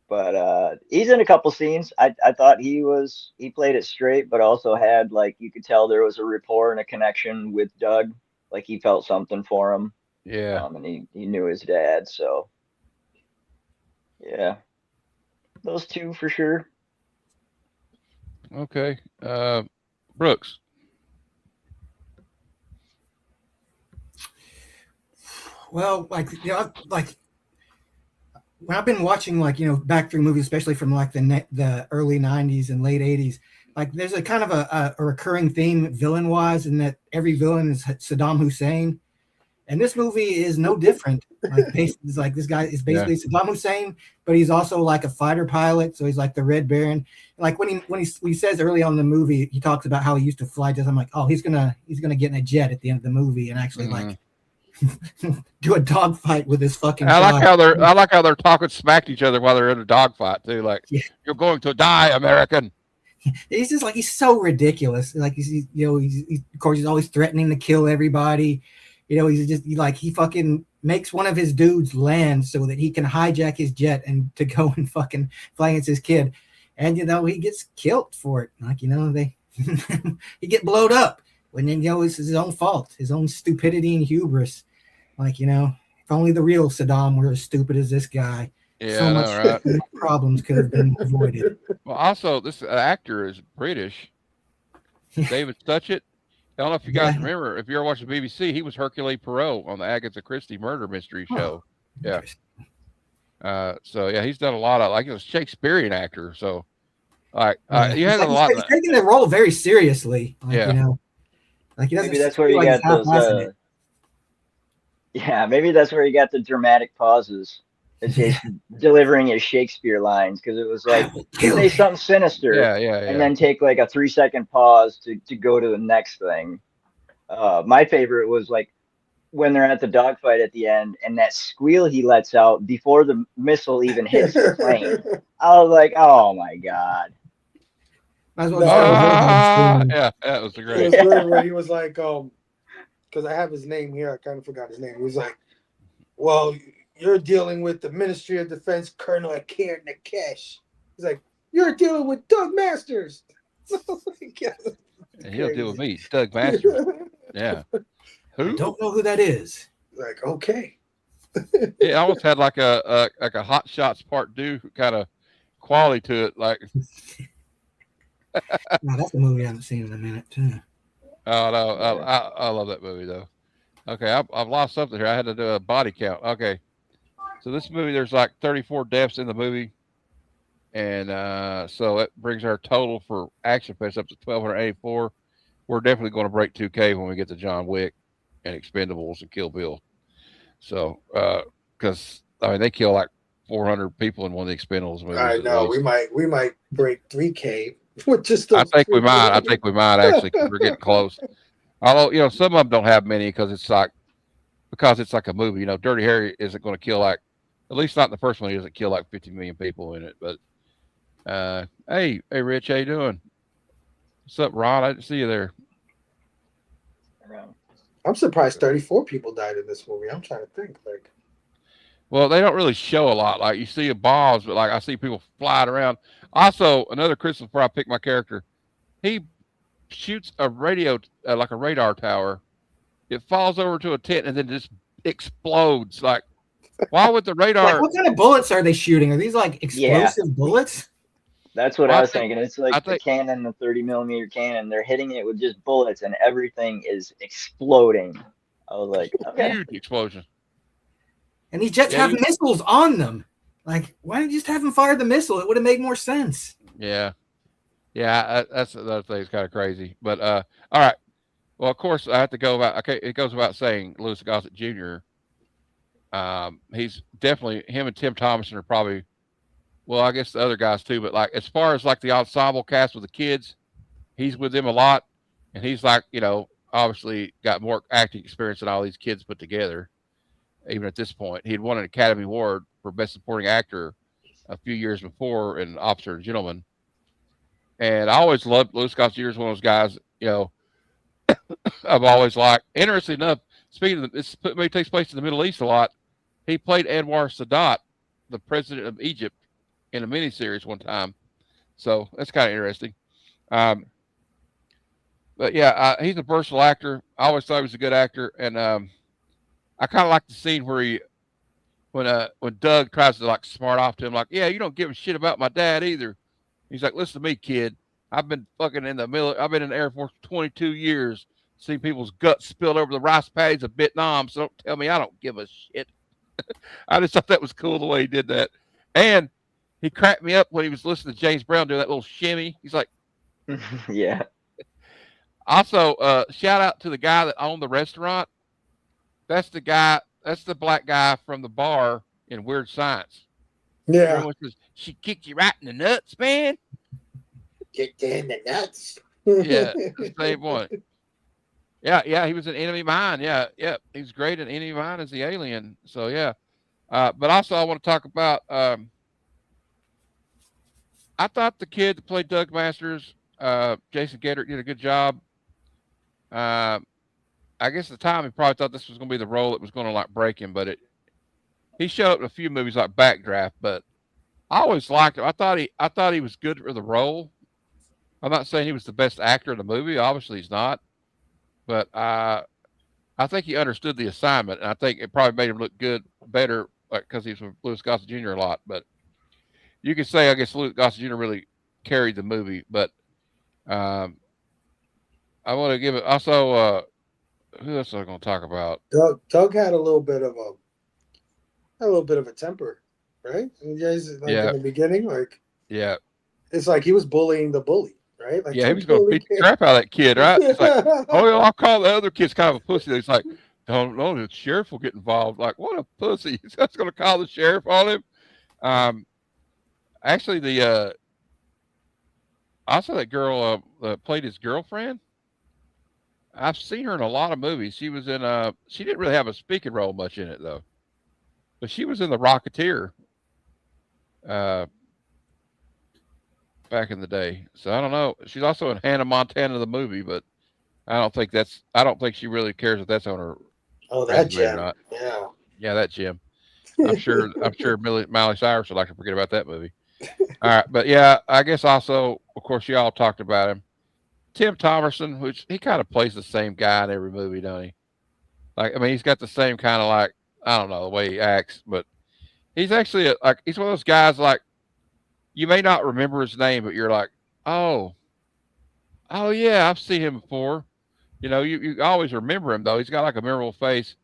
But he's in a couple scenes. I thought he played it straight, but also had, like, you could tell there was a rapport and a connection with Doug. Like he felt something for him. Yeah. And he knew his dad, so yeah. Those two for sure. Okay. Brooks. Well, like like when I've been watching, like, back through movies, especially from like the early '90s and late '80s, like there's a kind of a recurring theme villain wise, in that every villain is Saddam Hussein, and this movie is no different. Like, it's like this guy is basically Saddam Hussein, but he's also like a fighter pilot, so he's like the Red Baron. Like when he says early on in the movie, he talks about how he used to fly jets. I'm like, oh, he's gonna get in a jet at the end of the movie and actually like do a dogfight with his fucking. I like how they're talking smack to each other while they're in a dogfight too. Like, you're going to die, American. He's just like, he's so ridiculous. Like he's of course he's always threatening to kill everybody. He's just he fucking makes one of his dudes land so that he can hijack his jet and to go and fucking fly against his kid, and he gets killed for it. Like, they he get blowed up when it's his own fault, his own stupidity and hubris. Like, if only the real Saddam were as stupid as this guy. Yeah, so much right. problems could have been avoided. Well, also, this actor is British. David Stuchett. I don't know if you guys remember. If you ever watched the BBC, he was Hercule Poirot on the Agatha Christie murder mystery show. Yeah. So yeah, he's done a lot of, like, a Shakespearean actor. So, like, you had a lot. He's taking the role very seriously. Like, like he doesn't. Maybe that's where you got those. Yeah, maybe that's where you got the dramatic pauses. It's just delivering his Shakespeare lines, because it was like, say something sinister, and then take like a 3-second pause to go to the next thing. My favorite was like when they're at the dogfight at the end, and that squeal he lets out before the missile even hits the plane. I was like, oh my God. Yeah, that was great. It was good when he was like, because I have his name here. I kind of forgot his name. He was like, well, you're dealing with the Ministry of Defense Colonel Akir Nakesh. He's like, you're dealing with Doug Masters. And he'll deal with me, Doug Masters. Yeah. Who? I don't know who that is. Like, okay. It almost had like a Hot Shots Part 2 kind of quality to it. Like, no, that's a movie I haven't seen in a minute too. Oh no, I love that movie though. Okay, I've lost something here. I had to do a body count. Okay, so this movie, there's like 34 deaths in the movie, and so it brings our total for ActionFest up to 1,284. We're definitely going to break 2K when we get to John Wick and Expendables and Kill Bill. So, because I mean, they kill like 400 people in one of the Expendables movies I at know least. we might break 3K with just I those think we two might. I movies. think we might actually because we're getting close. Although some of them don't have many because it's like a movie. Dirty Harry isn't going to kill like at least not in the first one. He doesn't kill like 50 million people in it. But hey, Rich, how you doing? What's up, Ron? I didn't see you there. Around. I'm surprised 34 people died in this movie. I'm trying to think. Like, Well, they don't really show a lot. Like you see a bombs, but like I see people flying around. Also, another Christmas before I pick my character, he shoots a radio like a radar tower. It falls over to a tent and then just explodes. Like, why would the Like, radar? what kind of bullets are they shooting? Are these like Yeah, explosive bullets? that's what Well, I I was think thinking. It's I like the think cannon, the 30 millimeter cannon. They're hitting it with just bullets, and everything is exploding. I was like, okay. huge explosion. And these jets Yeah, have missiles on them. Like, why didn't you just have them fire the missile? It would have made more sense. yeah, yeah. That's another thing. It's kind of crazy. But all right. Well, of course, I have to go about. Okay, it goes without saying, Louis Gossett Jr. He's definitely him and Tim Thomason are probably. Well, I guess the other guys too. But like as far as like the ensemble cast with the kids, he's with them a lot, and he's like obviously got more acting experience than all these kids put together. Even at this point, he'd won an Academy Award for Best Supporting Actor a few years before in Officer and Gentleman. And I always loved Louis Gossett Jr. is one of those guys. I've always liked. Interesting enough, speaking of this, movie takes place in the Middle East a lot. He played Anwar Sadat, the president of Egypt, in a miniseries one time. So that's kind of interesting. Um, but yeah, he's a versatile actor. I always thought he was a good actor, and I kind of like the scene where when Doug tries to like smart off to him, like, yeah, you don't give a shit about my dad either. He's like, listen to me, kid. I've been fucking in the middle. I've been in the Air Force for 22 years. Seen people's guts spilled over the rice paddies of Vietnam. So don't tell me I don't give a shit. I just thought that was cool the way he did that. And he cracked me up when he was listening to James Brown do that little shimmy. He's like, Yeah. also, shout out to the guy that owned the restaurant. That's the guy. That's the black guy from the bar in Weird Science. yeah, Everyone says she kicked you right in the nuts, man. get in the nuts. Yeah, the same one. Yeah, he was an Enemy Mine. Yeah, he's great in Enemy Mine as the alien. So yeah, but also I want to talk about. I thought the kid that played Doug Masters, Jason Gedrick, did a good job. Uh, I guess at the time he probably thought this was going to be the role that was going to like break him, but he showed up in a few movies like Backdraft. But I always liked him. I thought he was good for the role. I'm not saying he was the best actor in the movie. Obviously, he's not. But I think he understood the assignment, and I think it probably made him look better, because he's with Louis Gossett Jr. a lot. But you could say, I guess, Louis Gossett Jr. really carried the movie. But um, I want to give it also. Who else am I going to talk about? Doug had a little bit of a temper, right? And guys, like Yeah, in the beginning, like yeah, it's like he was bullying the bully, right? Like yeah. He don't was going to bully beat the crap out of that kid, right? It's like, oh, him. yeah, I'll call the other kid's kind of a pussy. It's like, don't know, the sheriff will get involved. Like, what a pussy! He's just going to call the sheriff on him. Um, Actually, the also that girl played his girlfriend. I've seen her in a lot of movies. She was in she didn't really have a speaking role much in it though, but she was in The Rocketeer uh, back in the day. So I don't know. She's also in Hannah Montana the movie, but I don't think she really cares if that's on her Oh, that resume or gem. not. Yeah. Yeah, that Jim. I'm sure Miley Cyrus would like to forget about that movie. All right, but yeah, I guess also, of course, you all talked about him. Tim Thomerson, which he kind of plays the same guy in every movie, don't he? Like, I mean, he's got the same kind of like, I don't know the way he acts, but he's actually he's one of those guys like you may not remember his name, but you're like, oh, oh yeah, I've seen him before. You always remember him though. He's got like a memorable face,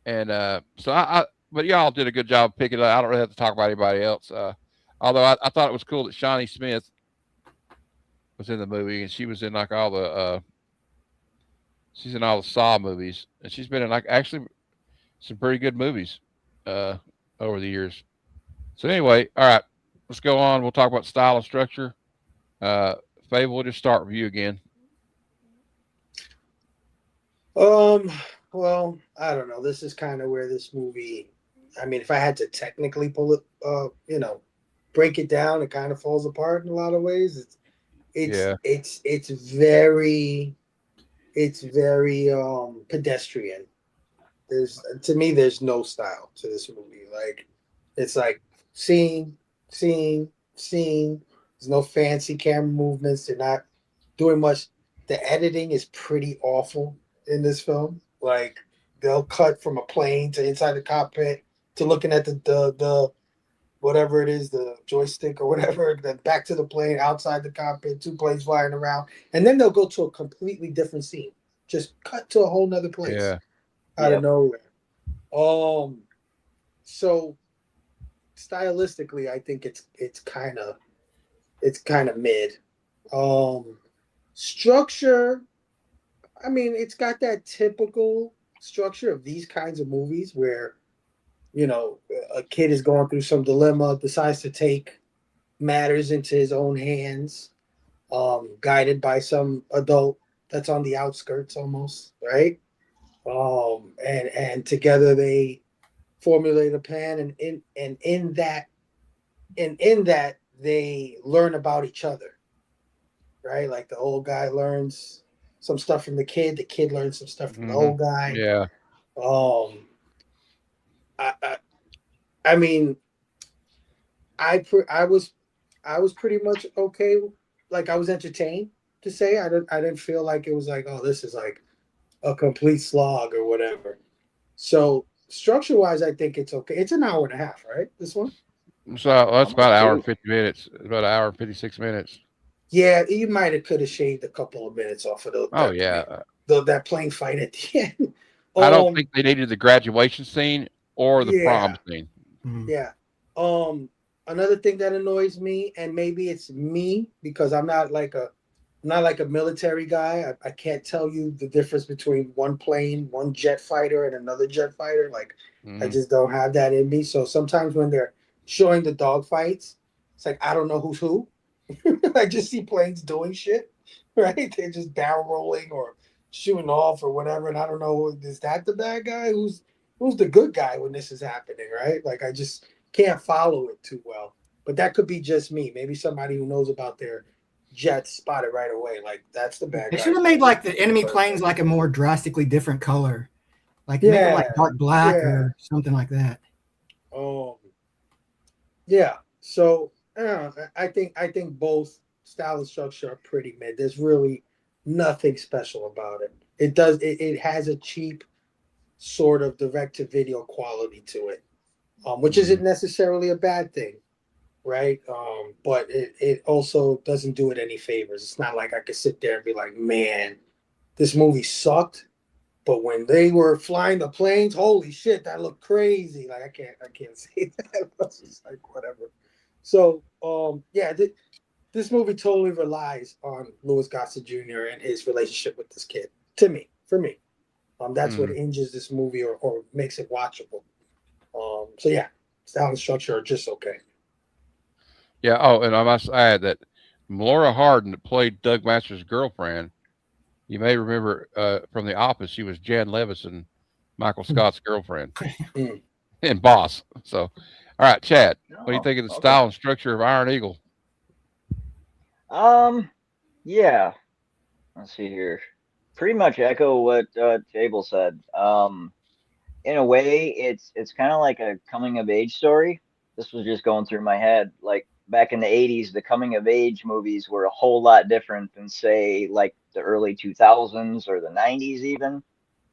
and so but y'all did a good job picking it up. I don't really have to talk about anybody else. Although I thought it was cool that Shawnee Smith was in the movie, and she was in like she's in all the Saw movies, and she's been in like actually some pretty good movies uh, over the years. So anyway, all right, let's go on. We'll talk about style and structure. Uh, Fable, we'll just start with you again. Um, well, I don't know. This is kind of where this movie. I mean, if I had to technically pull it, break it down, it kind of falls apart in a lot of ways. It's Yeah, it's it's very it's very pedestrian. There's to me, there's no style to this movie. Like it's like scene, scene, scene. There's no fancy camera movements. They're not doing much. The editing is pretty awful in this film. Like they'll cut from a plane to inside the cockpit to looking at the whatever it is, the joystick or whatever, then back to the plane outside the cockpit, two planes flying around, and then they'll go to a completely different scene. Just cut to a whole nother place yeah. out of Yep. nowhere. Um, so stylistically, I think it's kind of mid. Um, structure, I mean, it's got that typical structure of these kinds of movies where a kid is going through some dilemma, decides to take matters into his own hands, guided by some adult that's on the outskirts almost, right? And together they formulate a plan, and in that they learn about each other, right? Like the old guy learns some stuff from the kid learns some stuff from the Hmm. old guy. Yeah. Um, I, I, I mean, I was pretty much okay. Like I was entertained to say. I didn't feel like it was like, oh, this is like a complete slog or whatever. So structure wise, I think it's okay. It's an hour and a half, right? This one. So that's about Almost an hour and two. 50 minutes. About an hour and 56 minutes. Yeah, you might have could have shaved a couple of minutes off of Oh yeah. that plane fight at the end. I don't Um, think they needed the graduation scene or the prom yeah, scene. Mhm. yeah. Um, Another thing that annoys me, and maybe it's me because I'm not like a military guy. I can't tell you the difference between one plane, one jet fighter, and another jet fighter. Like I Hmm. just don't have that in me. So sometimes when they're showing the dog fights, it's like I don't know who's who. I just see planes doing shit, right? They're just barrel rolling or shooting off or whatever, and I don't know, is that the bad guy? Who's the good guy when this is happening, right? Like I just can't follow it too well. But that could be just me. Maybe somebody who knows about their jets spotted right away. Like that's the bad They guy. should have made like the enemy planes like a more drastically different color, like make them like Yeah, dark black yeah. or something like that. Um, yeah. So I think both style and structure are pretty mid. There's really nothing special about it. It has a cheap sort of direct to video quality to it, which Hmm. isn't necessarily a bad thing, right? But it also doesn't do it any favors. It's not like I could sit there and be like, man, this movie sucked. But when they were flying the planes, holy shit, that looked crazy. Like I can't say that. I was just like whatever. So yeah, this movie totally relies on Louis Gossett Jr. and his relationship with this kid. For me, that's what Hmm. injures this movie or makes it watchable. So yeah, style and structure are just okay. Yeah. Oh, and I must add that Melora Hardin, that played Doug Masters' girlfriend, you may remember from The Office, she was Jan Levison, Michael Scott's girlfriend Mm. and boss. So, all right, Chad, what do you Oh, think of the okay. style and structure of Iron Eagle? Um, yeah. Let's see here. Pretty much echo what Table said. In a way, it's kind of like a coming of age story. This was just going through my head. Like back in the 80s, the coming of age movies were a whole lot different than say like the early 2000s or the 90s even.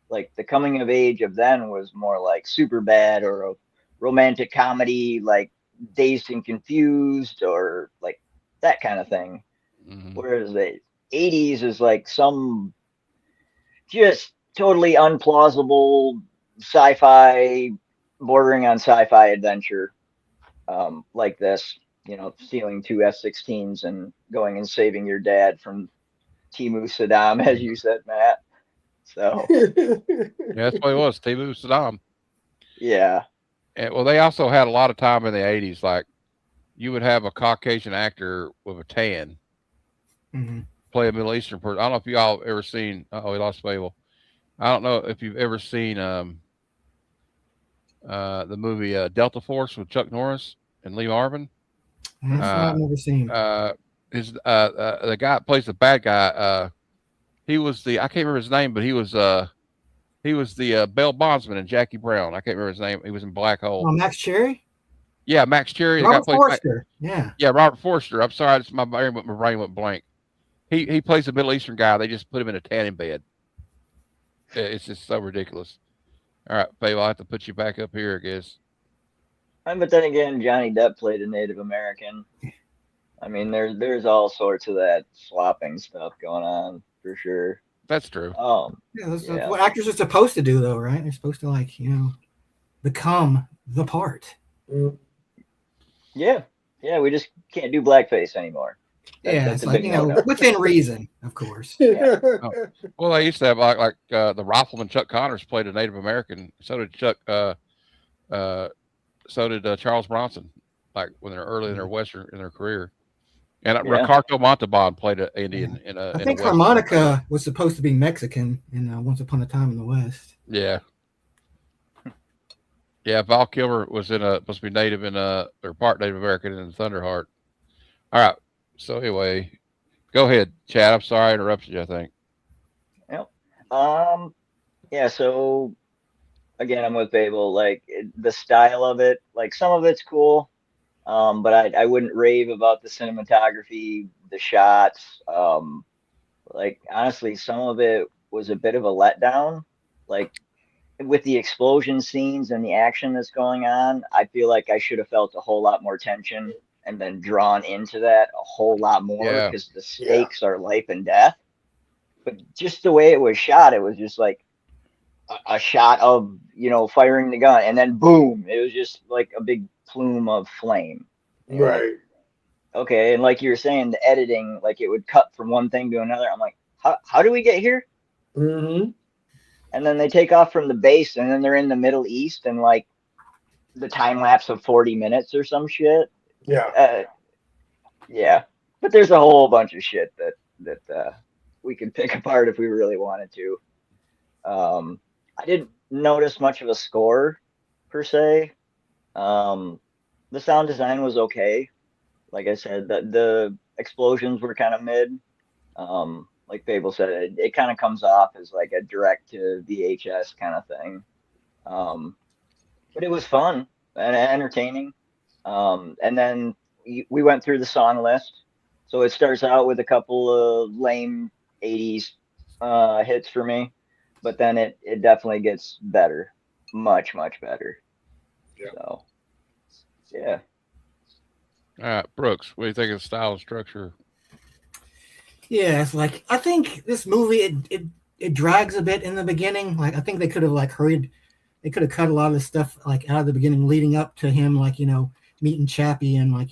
Like the coming of age of then was more like super bad or a romantic comedy like Dazed and Confused or like that kind of thing. Hmm. Whereas the 80s is like some just totally unplausible sci-fi, bordering on sci-fi adventure, like this. You know, stealing two F-16s and going and saving your dad from Timu Saddam, as you said, Matt. So Yeah, that's what it was. Timu Saddam. Yeah. And well, they also had a lot of time in the '80s. Like you would have a Caucasian actor with a tan Mm-hmm. play a Middle Eastern person. I don't know if y'all ever seen. Oh, we lost Fable. I don't know if you've ever seen the movie Delta Force with Chuck Norris and Lee Marvin. That's one I've Uh, never seen. is the guy that plays the bad guy? He was the I can't remember his name, but he was the bail bondsman in Jackie Brown. I can't remember his name. He was in Black Hole. Oh, Max Cherry? Yeah, Max Cherry. The guy Robert plays. Forster. Yeah. Yeah, Robert Forster. I'm sorry, it's my brain went blank. He plays a Middle Eastern guy. They just put him in a tanning bed. It's just so ridiculous. All right, Faye, I'll have to put you back up here, I guess. But then again, Johnny Depp played a Native American. I mean, there's all sorts of that swapping stuff going on for sure. That's true. Yeah, that's Yeah. what actors are supposed to do, though, right? They're supposed to, like, become the part. Yeah. Yeah, we just can't do blackface anymore. Yeah, That's it's a like, big no-no. within reason, of course. Well, they used to have like the rifleman Chuck Connors played a Native American. So did Charles Bronson. Like when they're early in their career, and Ricardo Montalban played an Indian in a. I think in a Harmonica was supposed to be Mexican in Once Upon a Time in the West. Yeah. Yeah, Val Kilmer was supposed to be native or part Native American in Thunderheart. All right. So anyway, go ahead, Chad. I'm sorry I interrupted you. I think. Yep. Yeah. So again, I'm with Babel. Like the style of it, like some of it's cool, but I wouldn't rave about the cinematography, the shots. Like honestly, some of it was a bit of a letdown. Like with the explosion scenes and the action that's going on, I feel like I should have felt a whole lot more tension and been drawn into that a whole lot more because the stakes are life and death. But just the way it was shot, it was just like a shot of, firing the gun and then boom, it was just like a big plume of flame. Right. Okay. And like you were saying, the editing, like it would cut from one thing to another. I'm like, how do we get here? Mm-hmm. And then they take off from the base and then they're in the Middle East and like the time lapse of 40 minutes or some shit. Yeah. Yeah. But there's a whole bunch of shit that we could pick apart if we really wanted to. I didn't notice much of a score per se. The sound design was okay. Like I said, the explosions were kind of mid. Like Fable said, it kind of comes off as like a direct to VHS kind of thing. But it was fun and entertaining. And then we went through the song list. So it starts out with a couple of lame 80s hits for me, but then it definitely gets better, much, much better. Yeah. So, yeah. All right, Brooks, what do you think of the style and structure? Yeah, it's like I think this movie it drags a bit in the beginning. Like I think they could have like hurried. They could have cut a lot of the stuff like out of the beginning, leading up to him, like meeting Chappie and like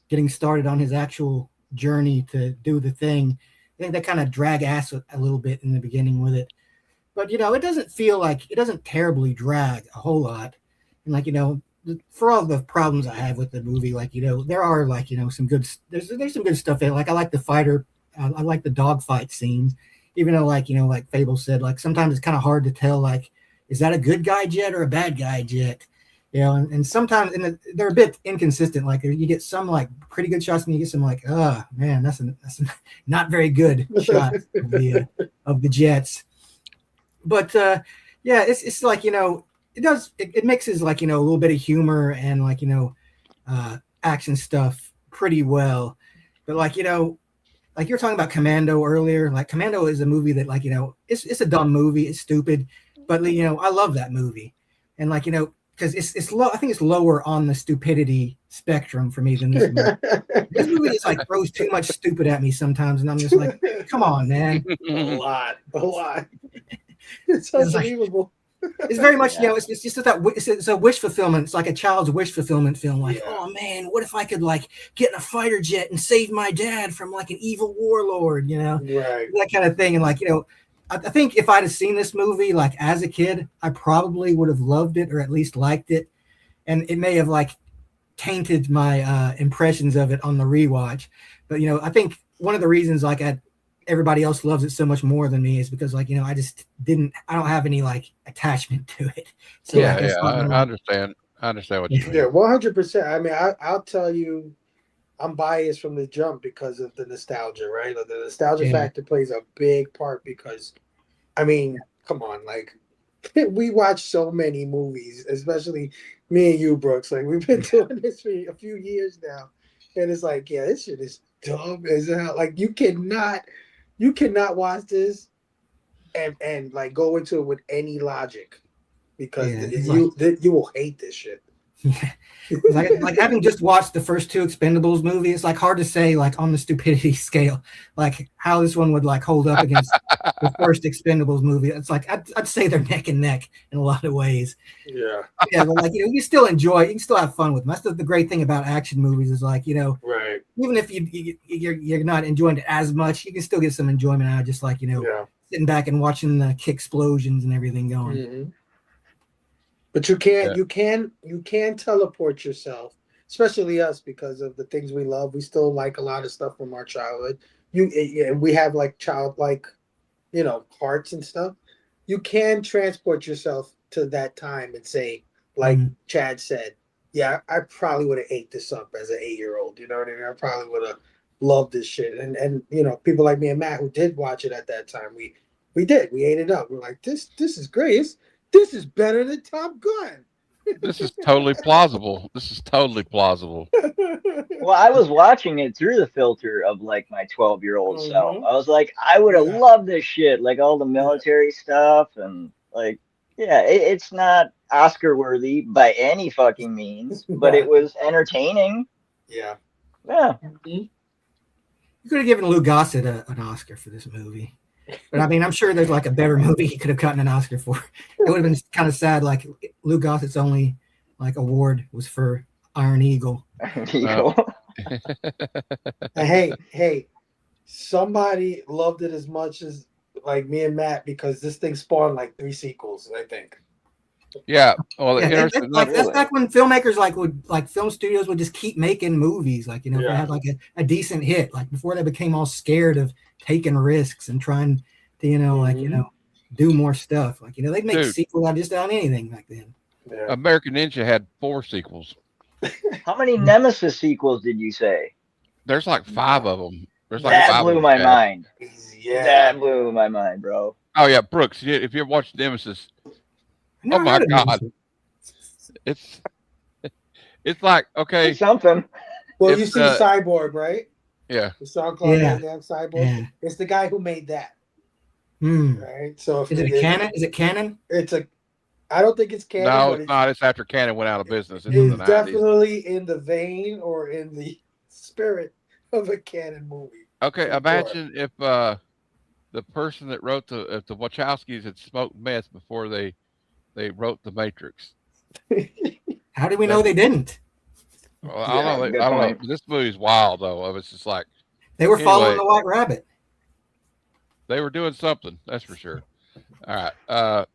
getting started on his actual journey to do the thing. I think they kind of drag ass a little bit in the beginning with it, but it doesn't feel like it doesn't terribly drag a whole lot. And like for all the problems I have with the movie, like there are like some good there's some good stuff in it. Like I like the fighter. I like the dogfight scenes, even though like Fable said, like sometimes it's kind of hard to tell, like, is that a good guy jet or a bad guy jet? And sometimes they're a bit inconsistent. Like you get some like pretty good shots and you get some like, oh man, that's not very good shot of the jets. But yeah, it's like it mixes like a little bit of humor and like action stuff pretty well. But like like you were talking about Commando earlier. Like Commando is a movie that like it's a dumb movie. It's stupid, but I love that movie, and like because it's low. I think it's lower on the stupidity spectrum for me than this movie. This movie is like throws too much stupid at me sometimes, and I'm just like, come on, man. A lot. It's unbelievable. It's very much, it's just that it's a wish fulfillment. It's like a child's wish fulfillment film. Like, oh man, what if I could like get in a fighter jet and save my dad from like an evil warlord, Right. that kind of thing. And like, I think if I'd have seen this movie like as a kid, I probably would have loved it or at least liked it, and it may have like tainted my impressions of it on the rewatch. But I think one of the reasons like everybody else loves it so much more than me is because like I don't have any like attachment to it. So Yeah, like, I understand. I understand what you mean. Yeah, 100%. I mean, I'll tell you, I'm biased from the jump because of the nostalgia, right? Like, the nostalgia Yeah. factor plays a big part because, I mean, come on, like we watch so many movies, especially me and you, Brooks. Like we've been doing this for a few years now, and it's like, yeah, this shit is dumb as hell. Like you cannot watch this and like go into it with any logic because Yeah, it's like you will hate this shit. yeah. It's like having just watched the first two Expendables movie, it's like hard to say like on the stupidity scale, like how this one would like hold up against the first Expendables movie. It's like I'd say they're neck and neck in a lot of ways. Yeah, Yeah, but like you still enjoy, you can still have fun with them. That's the great thing about action movies is like right. even if you're not enjoying it as much, you can still get some enjoyment out of just like Yeah. sitting back and watching the kick explosions and everything going. Mm-hmm. But you can teleport yourself, especially us because of the things we love. We still like a lot of stuff from our childhood. And we have like childlike, hearts and stuff. You can transport yourself to that time and say, like Chad said, yeah, I probably would have ate this up as an 8-year-old. You know what I mean? I probably would have loved this shit. And people like me and Matt who did watch it at that time, we ate it up. We're like, this is great. This is better than Top Gun. This is totally plausible. This is totally plausible. Well, I was watching it through the filter of like my 12-year-old self. Mhm. I was like, I would have Yeah. loved this shit, like all the military stuff and like, yeah, it's not Oscar worthy by any fucking means, but it was entertaining. Yeah. Yeah. You could have given Lou Gossett an Oscar for this movie. But I mean, I'm sure there's like a better movie he could have gotten an Oscar for. It would have been kind of sad. Like Lou Gossett's only like award was for Iron Eagle. Hey, somebody loved it as much as like me and Matt because this thing spawned like 3 sequels, I think. Yeah. Well, Yeah, that's back when filmmakers film studios would just keep making movies. Like, if they had like a decent hit, like before they became all scared of taking risks and trying to, do more stuff. Like, they'd make sequels out just on anything back then. Yeah. American Ninja had 4 sequels. How many Nemesis sequels did you say? There's like 5 of them. There's like That 5 blew of my them. mind. Yeah. That blew my mind, bro. Oh yeah, Brooks. If you ever watched Nemesis, oh my God, it's like okay. It's something. Well, you see Cyborg, right? Yeah. The SoundCloud Damn Cyborg. Yeah. It's the guy who made that. Hmm. Right. So is it canon? Is it canon? I don't think it's canon. No, it's not. It's after Canon went out of business. It's definitely in the vein or in the spirit of a canon movie. Okay, imagine if the person that wrote if the Wachowskis had smoked meth before they wrote The Matrix. How do we know they didn't? Well, I don't know. This movie's wild though. It's just like they were following the White Rabbit. They were doing something, that's for sure. All right.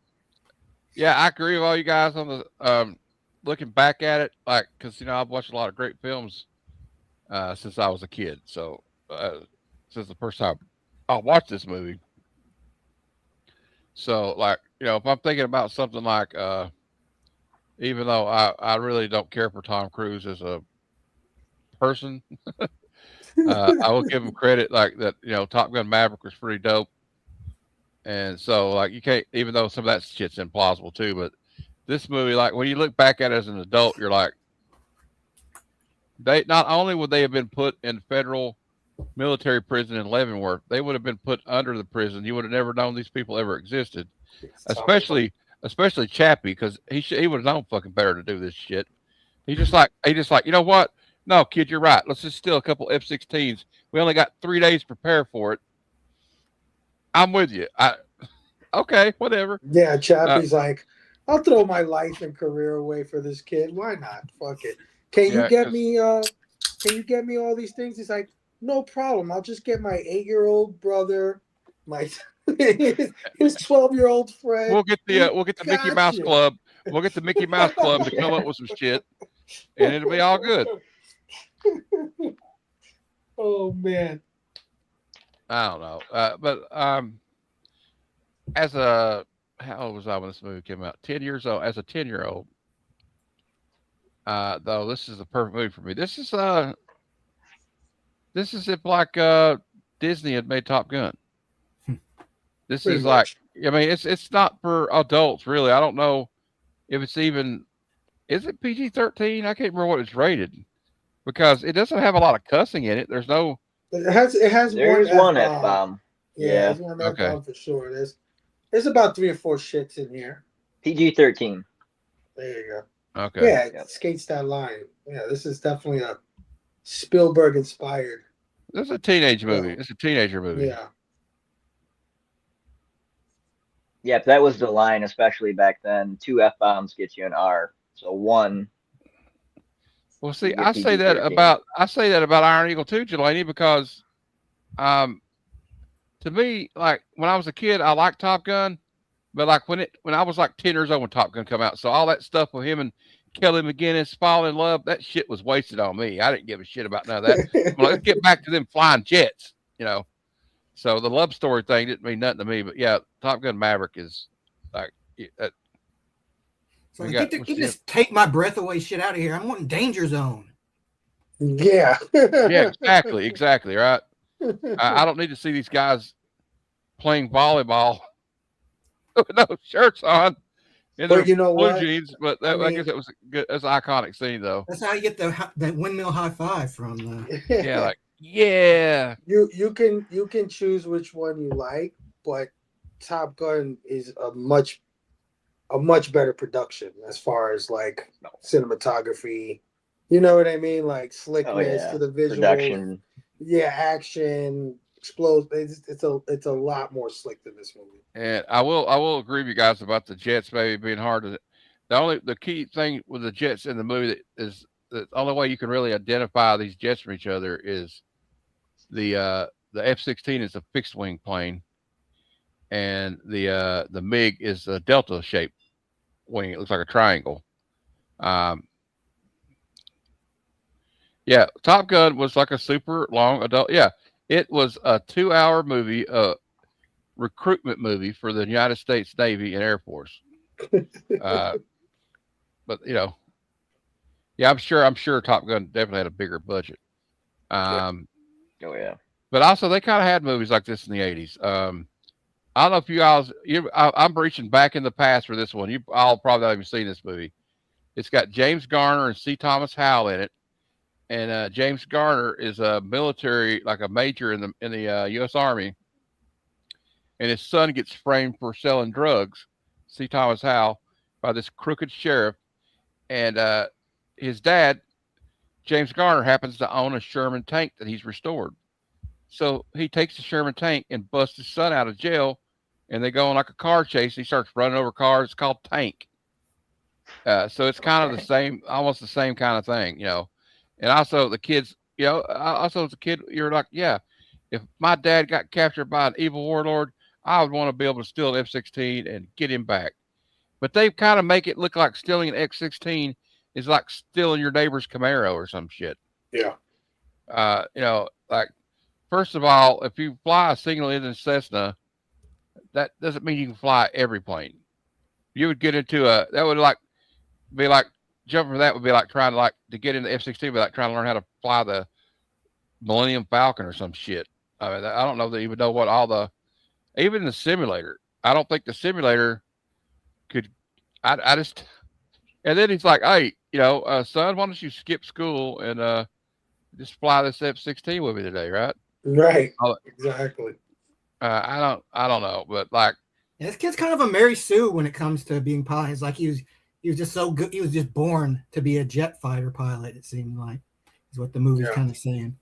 Yeah, I agree with all you guys on the looking back at it, like because I've watched a lot of great films since I was a kid. So since the first time I watched this movie. So like if I'm thinking about something like even though I really don't care for Tom Cruise as a person, I will give him credit like that. Top Gun Maverick was pretty dope. And so, like, you can't, even though some of that shit's implausible too, but this movie, like, when you look back at it as an adult, you're like, they not only would they have been put in federal military prison in Leavenworth, they would have been put under the prison. You would have never known these people ever existed, especially Chappie, because he would have known fucking better to do this shit. He just like, you know what? No, kid, you're right. Let's just steal a couple F-16s. We only got 3 days to prepare for it. I'm with you. Okay, whatever. Yeah, Chappie's like, I'll throw my life and career away for this kid. Why not? Fuck it. Can you get me all these things? He's like, no problem. I'll just get my 8-year-old brother, my His 12-year-old friend. We'll get the Mickey Mouse Gotcha. Club. We'll get the Mickey Mouse Club to come up with some shit, and it'll be all good. Oh man. I don't know, but as a how old was I when this movie came out? 10 years old. As a 10-year-old, though, this is the perfect movie for me. This is if like Disney had made Top Gun. This Pretty is much. like, I mean, it's not for adults really. I don't know if it's even, is it PG-13? I can't remember what it's rated because it doesn't have a lot of cussing in it. There's no. It has There's one one F-bomb. Yeah, Yeah. there's one F-bomb for sure. There's about 3 or 4 shits in here. PG-13. There you go. Okay. Yeah, it skates that line. Yeah, this is definitely a Spielberg inspired. This is a teenage movie. It's a teenager movie. Yeah. Yep, that was the line, especially back then. 2 F-bombs get you an R. So 1. Well, see, You get I say that PG-13. about Iron Eagle too, Jelani, because to me, like when I was a kid, I liked Top Gun, but like when I was like 10 years old when Top Gun come out, so all that stuff with him and Kelly McGinnis falling in love, that shit was wasted on me. I didn't give a shit about none of that. Well, let's get back to them flying jets, you know. So the love story thing didn't mean nothing to me, but yeah, Top Gun Maverick is like. So you just take my breath away, shit out of here. I'm wanting Danger Zone. Yeah. Yeah, exactly, right. I don't need to see these guys playing volleyball with no shirts on in their blue jeans. But I guess that was good. That's an iconic scene, though. That's how you get the windmill high five from. Yeah, like yeah. You can choose which one you like, but Top Gun is a much better production as far as like cinematography. You know what I mean? Like slickness to the visuals. Production. Yeah, action, explodes. It's a lot more slick than this movie. And I will agree with you guys about the jets maybe being hard to. The key thing with the jets in the movie that is the only way you can really identify these jets from each other is the F-16 is a fixed wing plane, and the MiG is a delta shaped wing. It looks like a triangle. Yeah, Top Gun was like a super long adult. Yeah, it was a 2-hour movie, recruitment movie for the United States Navy and Air Force. But yeah, I'm sure Top Gun definitely had a bigger budget. Oh yeah. But also they kind of had movies like this in the 80s. I don't know if you guys, I'm reaching back in the past for this one. You all probably not even seen this movie. It's got James Garner and C. Thomas Howell in it. And James Garner is a military, like a major in the U.S. Army, and his son gets framed for selling drugs, C. Thomas Howell, by this crooked sheriff, and his dad, James Garner, happens to own a Sherman tank that he's restored. So he takes the Sherman tank and busts his son out of jail, and they go on like a car chase. He starts running over cars. It's called Tank. So it's kind of the same, almost the same kind of thing, you know. And also the kids, you know, also as a kid, you're like, yeah, if my dad got captured by an evil warlord, I would want to be able to steal an F-16 and get him back. But they kind of make it look like stealing an X-16 is like stealing your neighbor's Camaro or some shit. Yeah. You know, like, first of all, if you fly a single engine Cessna, that doesn't mean you can fly every plane. You would get into that would be like, jumping from that would be like trying to get into F-16, be like trying to learn how to fly the Millennium Falcon or some shit. I mean, I don't know that even know what even the simulator. I don't think the simulator could. I just. And then he's like, "Hey, you know, son, why don't you skip school and just fly this F-16 with me today, right?" Right. Exactly. I don't know, but like, yeah, this kid's kind of a Mary Sue when it comes to being pilot. It's like he was just so good. He was just born to be a jet fighter pilot. It seemed like is what the movie's kind of saying.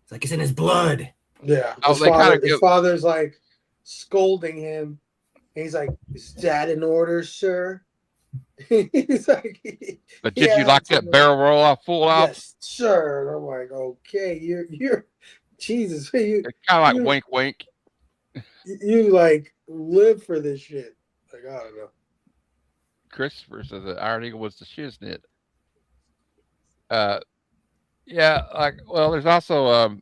It's like it's in his blood. Yeah. His father's like scolding him. And he's like, "Is that in order, sir?" He's like, "But did you like that barrel roll off full out?" Yes, sir. And I'm like, "Okay, you're Jesus." It's kind of like wink, wink. You like live for this shit. Like I don't know. Christopher says that Iron Eagle was the shiznit. Uh, yeah, like well, there's also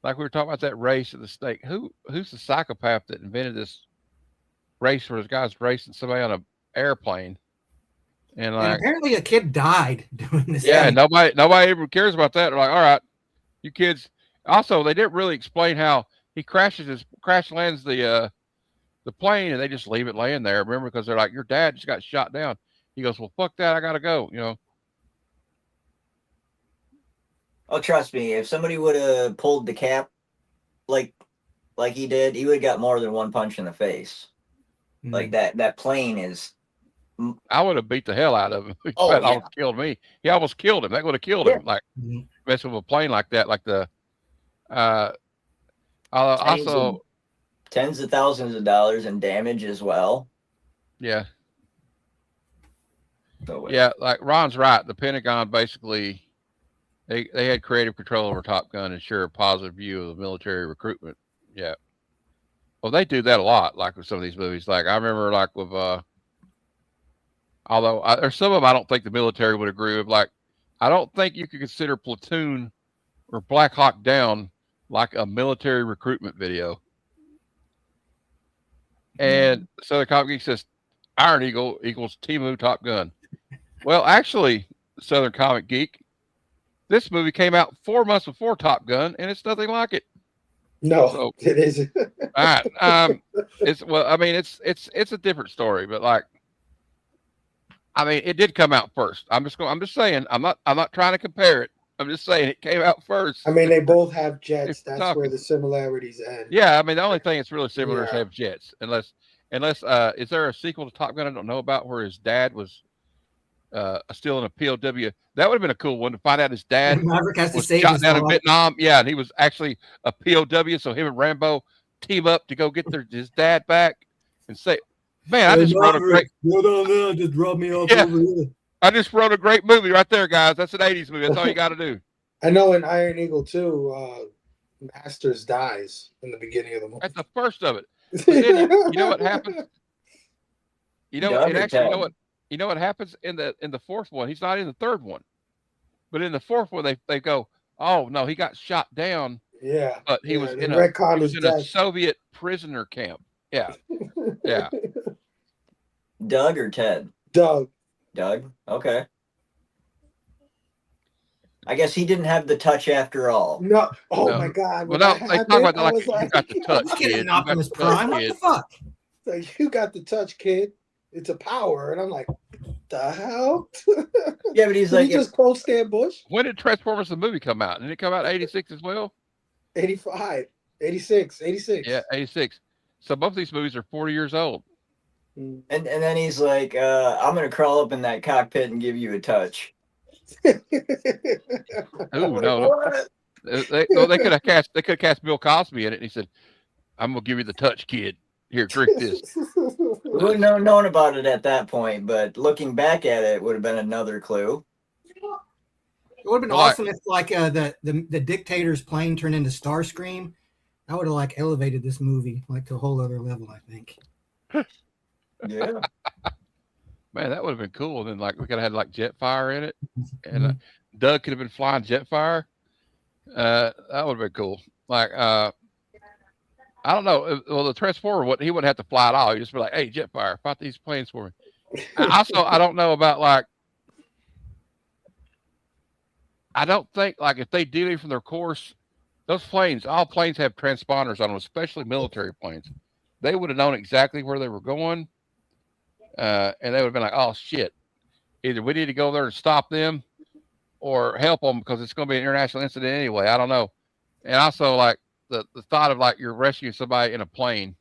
like we were talking about that race of the snake. Who's the psychopath that invented this race where this guy's racing somebody on an airplane and And like apparently a kid died doing this. yeah, thing. nobody ever cares about that. They're like, all right, you kids. Also, they didn't really explain how he crash lands the plane and they just leave it laying there. Remember, because they're like, your dad just got shot down. He goes, well, fuck that, I gotta go. You know. Oh, trust me, if somebody would have pulled the cap like he did, he would have got more than one punch in the face. Like that plane is. I would have beat the hell out of him. He Oh, yeah. almost killed me. He almost killed him. That would have killed him. Like messing with a plane like that. Like the also tens of thousands of dollars in damage as well. Yeah. So, yeah, like Ron's right. The Pentagon basically they had creative control over Top Gun and share a positive view of the military recruitment. Yeah. Well, they do that a lot, like with some of these movies. Like I remember, like with although there's some of them I don't think the military would agree with. Like I don't think you could consider Platoon or Black Hawk Down like a military recruitment video. And Southern Comic Geek says Iron Eagle equals Timu Top Gun. Well, actually, Southern Comic Geek, this movie came out 4 months before Top Gun, and it's nothing like it. No, So, it isn't. all right. It's well, I mean, it's a different story, but like, I mean, it did come out first. I'm just saying. I'm not trying to compare it. I'm just saying it came out first. I mean, they both have jets. That's talking. where the similarities end. Yeah, I mean, the only thing that's really similar is Yeah. have jets. Unless is there a sequel to Top Gun I don't know about where his dad was still in a POW? That would have been a cool one to find out his dad Maverick has to was save shot his down in dog. Vietnam. Yeah, and he was actually a POW, so him and Rambo team up to go get his dad back and say, man, I just wrote a great just drop me off Yeah. over here. I just wrote a great movie right there, guys. That's an 80s movie. That's all you got to do. I know in Iron Eagle 2, Masters dies in the beginning of the movie. That's the first of it. But then you know what happens? You know, Done it or actually dead? you know what happens in the fourth one? He's not in the third one. But in the fourth one they go, "Oh, no, he got shot down, Yeah. but he was the in retcon he was his in a death. Soviet prisoner camp." Yeah. Yeah. Doug or Ted? Doug. Doug. Okay. I guess he didn't have the touch after all. No. Oh No. my God. Well, When no, that they talk happened, about that I like was you like, got the touch, Look at kid. an You got the Optimus touch, Prime. What kid. the fuck? like, you got the touch, kid. It's a power. And I'm like, the hell? Yeah, but he's Did like, he just quote Stan Bush? When did Transformers the movie come out? Did it come out in 86 as well? 85, 86, 86. Yeah, 86. So both these movies are 40 years old. Mm. and then he's like, I'm gonna crawl up in that cockpit and give you a touch. Ooh, no. They could have cast Bill Cosby in it, and he said, "I'm gonna give you the touch, kid. Here, drink this." We wouldn't have known about it at that point, but looking back at it would have been another clue. It would have been Well, like- awesome if like the dictator's plane turned into Starscream. I would have like elevated this movie like to a whole other level, I think. Yeah. Man, that would have been cool. Then, like, we could have had like Jetfire in it, and Doug could have been flying Jetfire. That would have been cool. Like, I don't know. Well, the Transformer, he wouldn't have to fly at all. He'd just be like, "Hey, Jetfire, fight these planes for me." Also, I don't know about like. I don't think like if they deviate from their course, those planes, all planes have transponders on them, especially military planes. They would have known exactly where they were going, and they would have been like, "Oh shit! Either we need to go there and stop them, or help them because it's going to be an international incident anyway." I don't know. And also, like the thought of like you're rescuing somebody in a plane,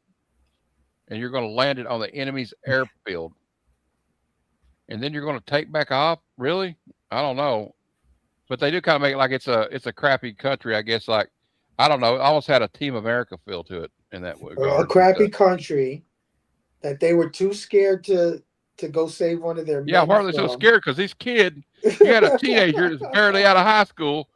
and you're going to land it on the enemy's airfield, and then you're going to take back off. Really? I don't know. But they do kind of make it like it's a crappy country, I guess. Like I don't know, it almost had a Team America feel to it in that way. A crappy country that they were too scared to go save one of their Yeah, men why are they so scared? Because this kid, he had a teenager that's barely out of high school,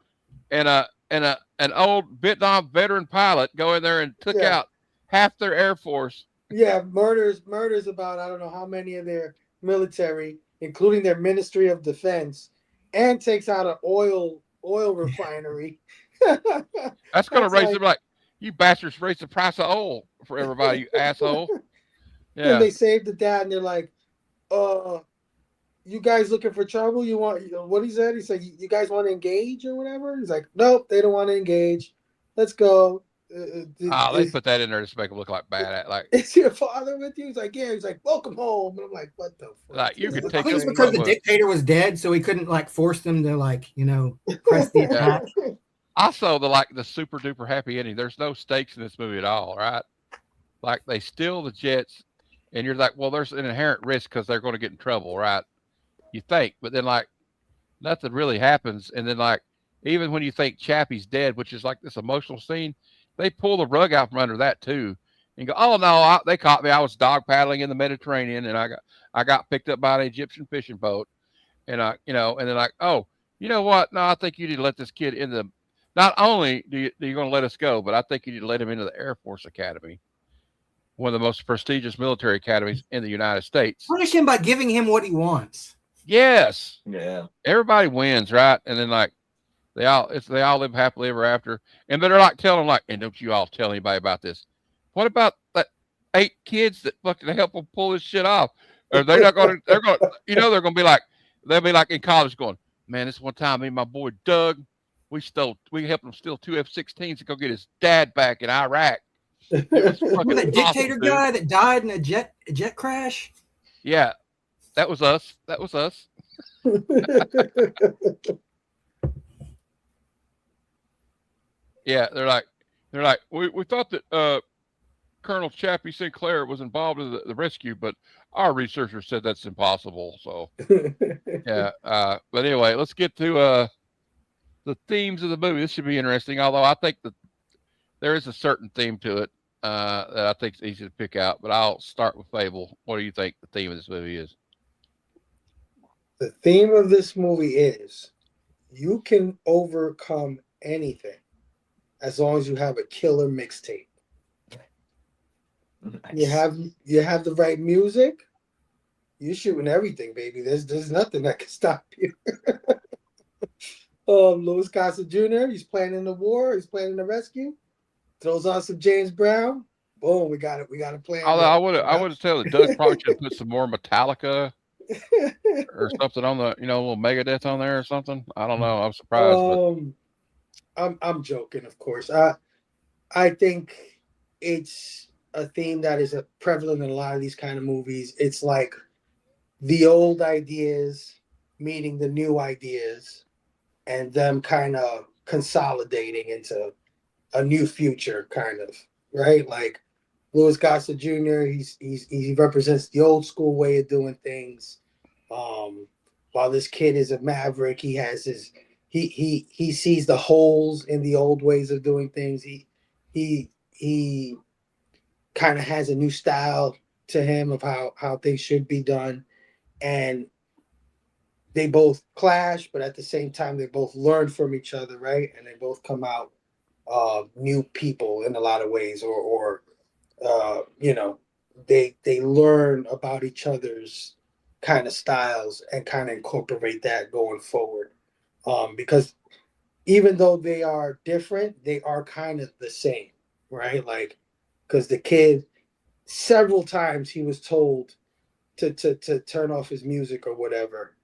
and and an old Vietnam veteran pilot go in there and took Yeah. out half their Air Force. Yeah, murders about I don't know how many of their military, including their Ministry of Defense, and takes out an oil refinery. That's going to That's raise like, them like, you bastards raise the price of oil for everybody, you asshole. and Yeah. they save the dad, and they're like, you guys looking for trouble? You want what he said? He said, you guys want to engage or whatever? He's like, nope, they don't want to engage. Let's go. They put that in there just to make them look like bad at like Is your father with you? He's like, yeah. He's like, welcome home. And I'm like, what the fuck? you could I take think us it's because from the dictator was dead, so he couldn't like force them to like press the Yeah. attack. Also the super duper happy ending. There's no stakes in this movie at all, right? Like they steal the jets, and you're like, well, there's an inherent risk because they're going to get in trouble, right? You think, but then like nothing really happens, and then like even when you think Chappie's dead, which is like this emotional scene, they pull the rug out from under that too, and go, oh no, they caught me. I was dog paddling in the Mediterranean, and I got picked up by an Egyptian fishing boat, and and they're like, oh, you know what? No, I think you need to let this kid in the. Not only you're going to let us go, but I think you need to let him into the Air Force Academy, one of the most prestigious military academies in the United States. Punish him by giving him what he wants. Yes. Yeah. Everybody wins, right? And then like they all live happily ever after. And they're like telling them like, and don't you all tell anybody about this. What about that 8 kids that fucking help them pull this shit off? Are they not gonna they're gonna be like they'll be like in college going, man, this one time me and my boy Doug, we helped him steal 2 F-16s to go get his dad back in Iraq. It was fucking Remember that awesome, dictator dude. guy that died in a jet crash? Yeah. That was us. That was us. Yeah, they're like, we thought that Colonel Chappie Sinclair was involved in the rescue, but our researchers said that's impossible. So yeah, but anyway, let's get to the themes of the movie. This should be interesting. Although I think that there is a certain theme to it that I think is easy to pick out. But I'll start with Fable. What do you think the theme of this movie is? The theme of this movie is you can overcome anything as long as you have a killer mixtape. Nice. You have the right music, you're shooting everything, baby. There's nothing that can stop you. Louis Gossett Jr. He's planning the war. He's planning the rescue. Throws on some James Brown. Boom, we got it. We got a plan. Although I would tell that Doug probably should put some more Metallica or something on the a little Megadeth on there or something. I don't know. I'm surprised. I'm joking, of course. I think it's a theme that is prevalent in a lot of these kind of movies. It's like the old ideas meeting the new ideas and them kind of consolidating into a new future, kind of, right? Like Louis Gossett Jr. He represents the old school way of doing things. While this kid is a maverick, he has he sees the holes in the old ways of doing things. He kind of has a new style to him of how things should be done, and they both clash, but at the same time they both learn from each other, right? And they both come out new people in a lot of ways, or they learn about each other's kind of styles and kind of incorporate that going forward. Because even though they are different, they are kind of the same, right? Like, because the kid, several times he was told to turn off his music or whatever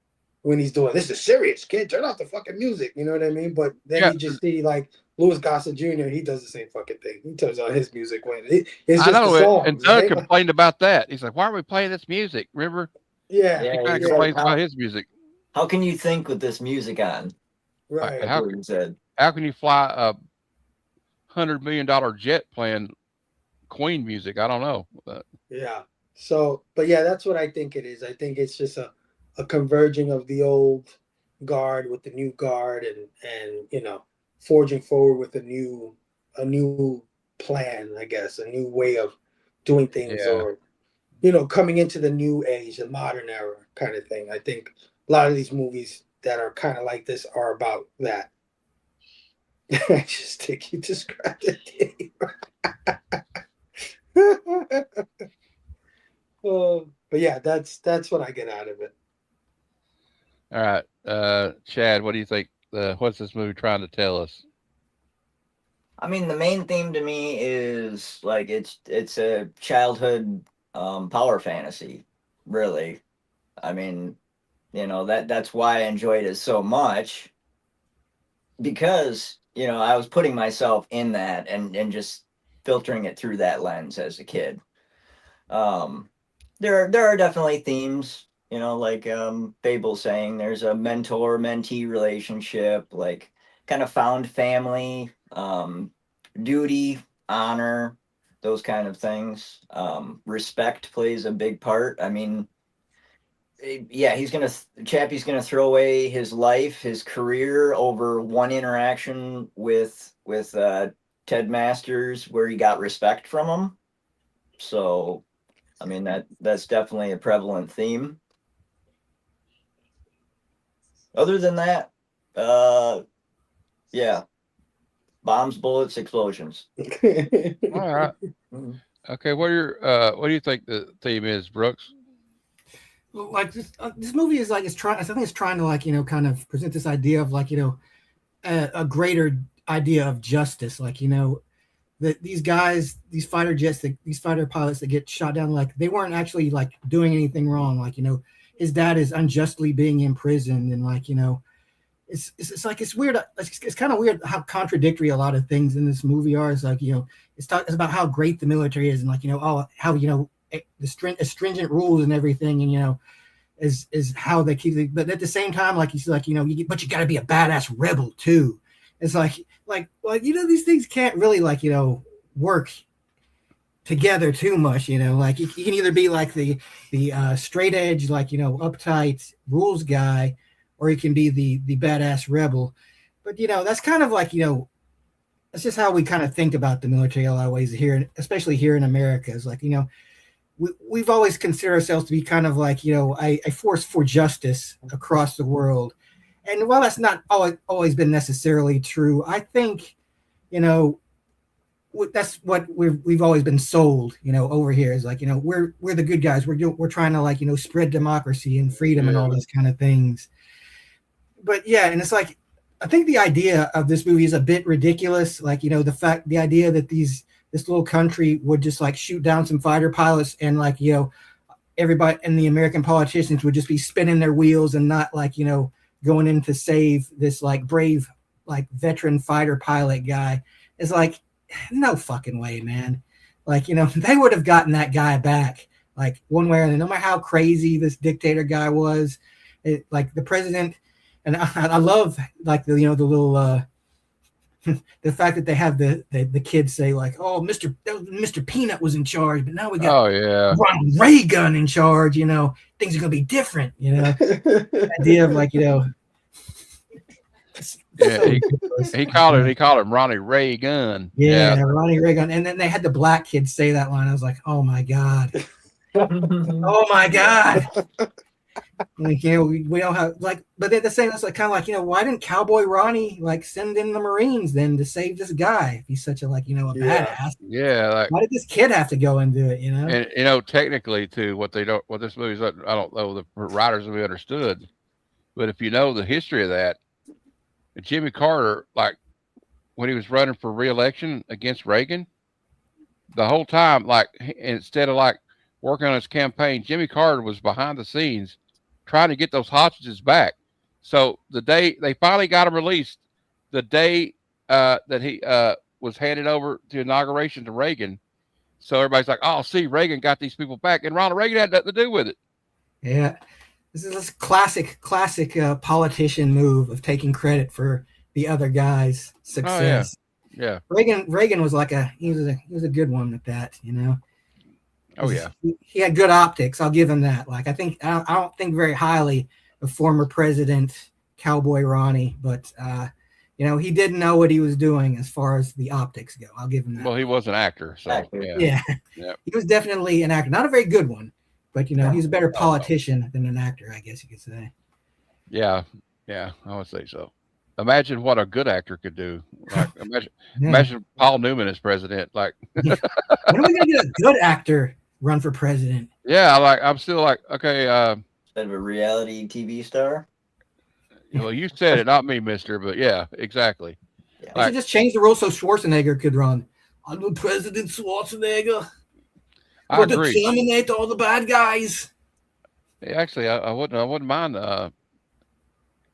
when he's doing this is serious, kid. Turn off the fucking music. You know what I mean? But then Yeah, you just see like Louis Gossett Jr. He does the same fucking thing. He turns on his music when it's I just the know it. And songs, Doug right? complained about that. He's like, "Why are we playing this music?" Remember? Yeah, He Yeah, kind of he's yeah, like, complains about his music. how can you think with this music on? Like, right. That's what he said. how can you fly a $100 million jet playing Queen music? I don't know. But Yeah. So, but yeah, that's what I think it is. I think it's just a converging of the old guard with the new guard, and forging forward with a new plan, I guess, a new way of doing things, yeah, or coming into the new age, the modern era kind of thing. I think a lot of these movies that are kind of like this are about that. I just think you described it. But yeah, that's what I get out of it. All right, Chad, what do you think? What's this movie trying to tell us? I mean, the main theme to me is like it's a childhood power fantasy, really. I mean, that's why I enjoyed it so much because I was putting myself in that and just filtering it through that lens as a kid. Um, there are definitely themes, like Fable saying there's a mentor mentee relationship, like kind of found family, duty, honor, those kind of things. Respect plays a big part. I mean, yeah, Chappie's gonna throw away his life, his career over one interaction with Ted Masters where he got respect from him. So, I mean that's definitely a prevalent theme. Other than that, yeah, bombs, bullets, explosions. All right. Mhm. Okay, what do you think the theme is, Brooks? Like this movie is like it's trying. I think it's trying to like kind of present this idea of like a greater idea of justice. Like that these guys, these fighter jets, these fighter pilots that get shot down, like they weren't actually like doing anything wrong. Like his dad is unjustly being imprisoned, and like it's like it's weird. It's kind of weird how contradictory a lot of things in this movie are. It's like it's about how great the military is, and like how the stringent rules and everything, and is how they keep it. But at the same time, like he's like but you got to be a badass rebel too. It's like these things can't really like work together too much. Like you can either be like the straight edge like uptight rules guy, or you can be the badass rebel. But that's kind of like that's just how we kind of think about the military a lot of ways here, especially here in America. Is like we've always considered ourselves to be kind of like a force for justice across the world. And while that's not always been necessarily true, I think that's what we've always been sold over here is like we're the good guys, we're trying to like spread democracy and freedom and all those kind of things. But yeah, and it's like I think the idea of this movie is a bit ridiculous, like the idea that this little country would just like shoot down some fighter pilots, and like everybody and the American politicians would just be spinning their wheels and not like going in to save this like brave like veteran fighter pilot guy. It's like no fucking way, man. Like they would have gotten that guy back like one way or another, no matter how crazy this dictator guy was. Like the president, and I love like the the little the fact that they have the kids say like, oh, Mr. Peanut was in charge, but now we got Ronald Reagan in charge. Things are gonna be different. Idea of like yeah, he called him Ronnie Reagan. Yeah, Ronnie Reagan, and then they had the black kids say that line. I was like, oh my god, oh my god. Like we don't have like, but at the same, it's like kind of like why didn't Cowboy Ronnie like send in the Marines then to save this guy if he's such a like a badass? Yeah, like why did this kid have to go and do it? And technically too, what this movie's, I don't know the writers have understood, but if you know the history of that, Jimmy Carter, like when he was running for re-election against Reagan, the whole time, like instead of like working on his campaign, Jimmy Carter was behind the scenes trying to get those hostages back. So the day they finally got him released, the day that he was handed over to inauguration to Reagan. So everybody's like, oh, see, Reagan got these people back. And Ronald Reagan had nothing to do with it. Yeah. This is a classic politician move of taking credit for the other guy's success. Oh, yeah. Reagan was like he was a good one at that, Oh yeah. He had good optics. I'll give him that. Like I don't think very highly of former President Cowboy Ronnie, but he didn't know what he was doing as far as the optics go. I'll give him that. Well, he was an actor, so yeah. He was definitely an actor, not a very good one, but he's a better politician than an actor, I guess you could say. Yeah, I would say so. imagine what a good actor could do. Like Yeah. imagine Paul Newman as president. Like, When are we gonna get a good actor run for president? yeah, like I'm still like, okay, Instead of a reality TV star. well, you said it, not me, Mister. But yeah, exactly. Yeah. They should just change the rules so Schwarzenegger could run. I'm the President Schwarzenegger. I Going to agree. terminate all the bad guys. Yeah, actually, I wouldn't mind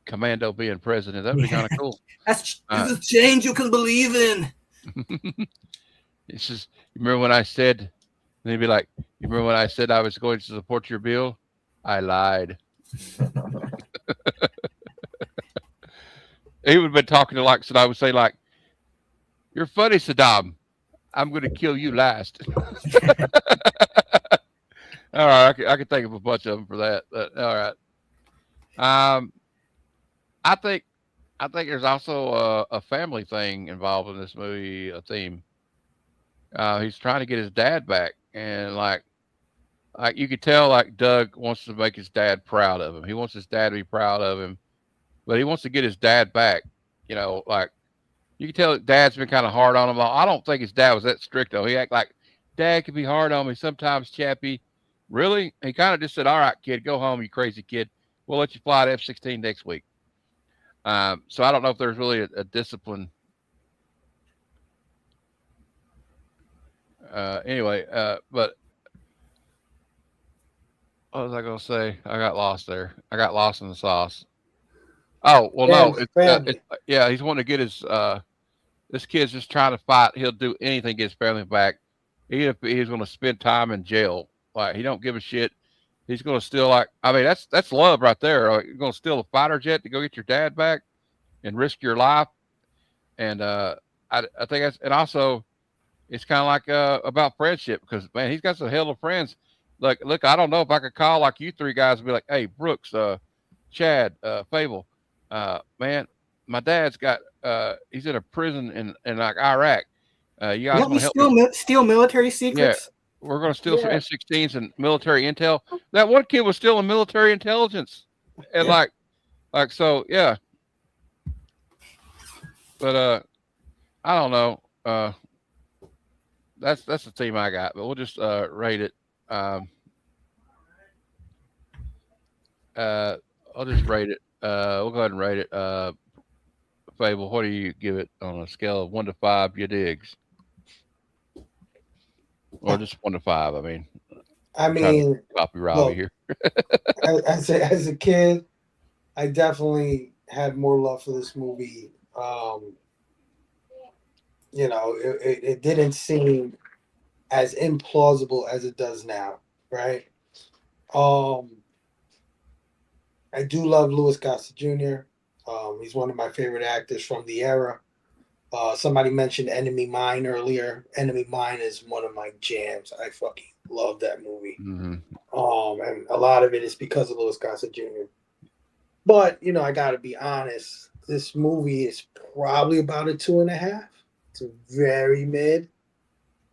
Commando being president. That'd be kind of cool. This is a change you can believe in. It's just, you remember when I said, and they'd be like, you remember when I said I was going to support your bill? I lied. He would have been talking to like, so I would say like, you're funny, Saddam. I'm going to kill you last. All right, I can think of a bunch of them for that. But, all right. I think there's also a family thing involved in this movie, a theme. He's trying to get his dad back, and like you could tell, like Doug wants to make his dad proud of him. He wants his dad to be proud of him, but he wants to get his dad back. You know, like you can tell that Dad's been kind of hard on him. I don't think his dad was that strict though. He act like Dad can be hard on me sometimes, Chappie. Really? He kind of just said, "All right, kid, go home, you crazy kid. We'll let you fly to F-16 next week." So I don't know if there's really a discipline. Anyway, but what was I going to say? I got lost there. I got lost in the sauce. Oh, well, no. Yeah, he's wanting to get his, this kid's just trying to fight. He'll do anything to get his family back. Even if he's going to spend time in jail. Like, he don't give a shit. He's going to steal, like, I mean, that's love right there. Like, you're going to steal a fighter jet to go get your dad back and risk your life. And I think that's, and also it's kind of like about friendship because man, he's got some hell of friends. Look, I don't know if I could call like you three guys and be like, hey, Brooks, Chad, Fable, man, my dad's got he's in a prison in like Iraq. You guys want to help me? Steal military secrets? Yeah, we're going to steal some F-16s and military intel. That one kid was stealing military intelligence, and like so, yeah. But I don't know. That's the team I got, but we'll just rate it. I'll just rate it. We'll go ahead and rate it. Fable, what do you give it on a scale of 1 to 5? You digs, or just 1 to 5? I mean, copy Robbie here. as a kid, I definitely had more love for this movie. You know, it didn't seem as implausible as it does now, right? I do love Louis Gossett Jr. He's one of my favorite actors from the era. Somebody mentioned Enemy Mine earlier. Enemy Mine is one of my jams. I fucking love that movie. Mm-hmm. And a lot of it is because of Louis Gossett Jr. But, you know, I got to be honest. This movie is probably about a 2.5. It's very mid.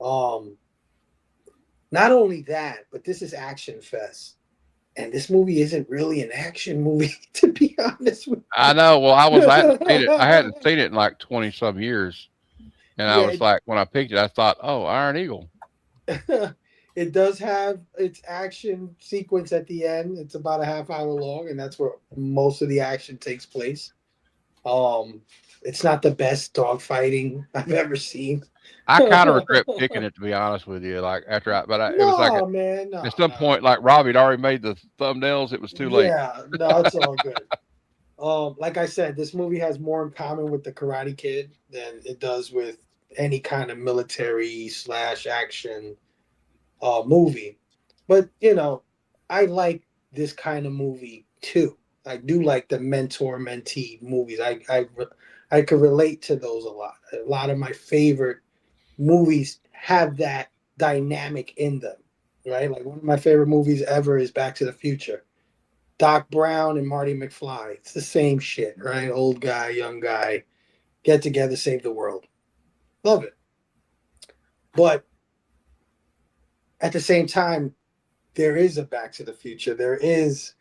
Not only that, but this is ActionFest. And this movie isn't really an action movie, to be honest with you. I know. Well, I hadn't seen it in like 20 some years. And I was like, when I picked it, I thought, oh, Iron Eagle. It does have its action sequence at the end. It's about a half hour long, and that's where most of the action takes place. It's not the best dogfighting I've ever seen. I kind of regret picking it, to be honest with you. Like it was like man, at some point, like Robbie had already made the thumbnails. It was too late. Yeah, no, it's all good. Like I said, this movie has more in common with The Karate Kid than it does with any kind of military / action movie. But you know, I like this kind of movie too. I do like the mentor-mentee movies. I could relate to those a lot. A lot of my favorite movies have that dynamic in them, right? Like one of my favorite movies ever is Back to the Future. Doc Brown and Marty McFly. It's the same shit, right? Old guy, young guy, get together, save the world. Love it. But at the same time, there is a Back to the Future. There is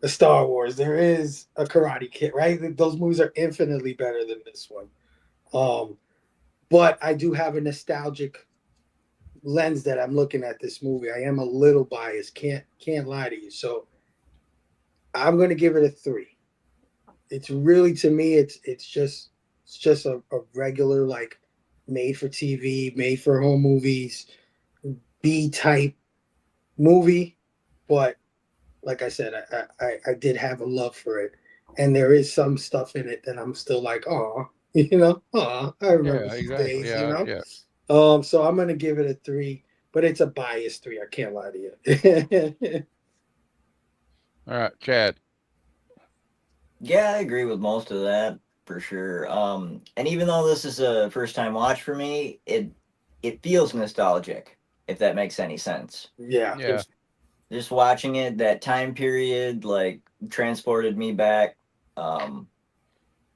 a Star Wars. There is a Karate Kid, right? Those movies are infinitely better than this one. Um, but I do have a nostalgic lens that I'm looking at this movie. I am a little biased. Can't lie to you. So I'm gonna give it a 3. It's really, to me, it's just a regular, like, made for TV, made for home movies, B type movie. But like I said, I did have a love for it, and there is some stuff in it that I'm still like, oh, I remember Yeah, these exactly. days, Yeah, yeah. So I'm gonna give it a 3, but it's a biased 3. I can't lie to you. All right, Chad. Yeah, I agree with most of that for sure. And even though this is a first time watch for me, it feels nostalgic, if that makes any sense. Yeah, Yeah. Just watching it, that time period like transported me back. Um,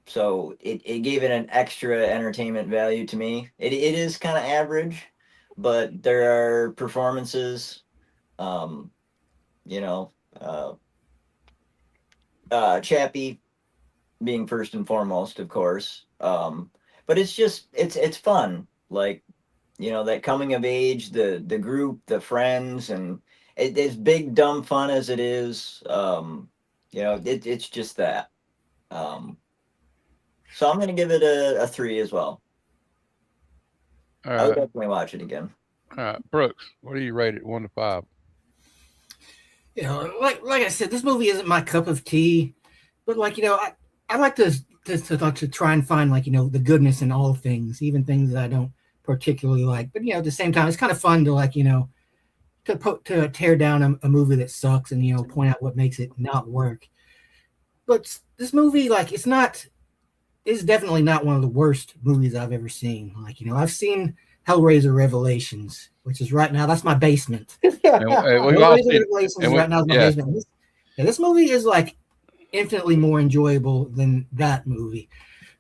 so it gave it an extra entertainment value to me. It is kind of average, but there are performances, um, you know, uh, Chappie being first and foremost, of course. But it's just it's fun. Like, that coming of age, the group, the friends, and as big dumb fun as it is, it's just that. Um, so I'm gonna give it a 3 as well. All I would right. definitely watch it again. All right. Brooks, what do you rate it? 1 to 5. Like I said, this movie isn't my cup of tea, but I like to try and find the goodness in all things, even things that I don't particularly like. But at the same time, it's kind of fun to to tear down a movie that sucks and point out what makes it not work. But this movie, it's definitely not one of the worst movies I've ever seen. I've seen Hellraiser Revelations, which is right now, that's my basement. And we've all Hellraiser seen, Revelations and is we, right now is my yeah. basement. This movie is infinitely more enjoyable than that movie.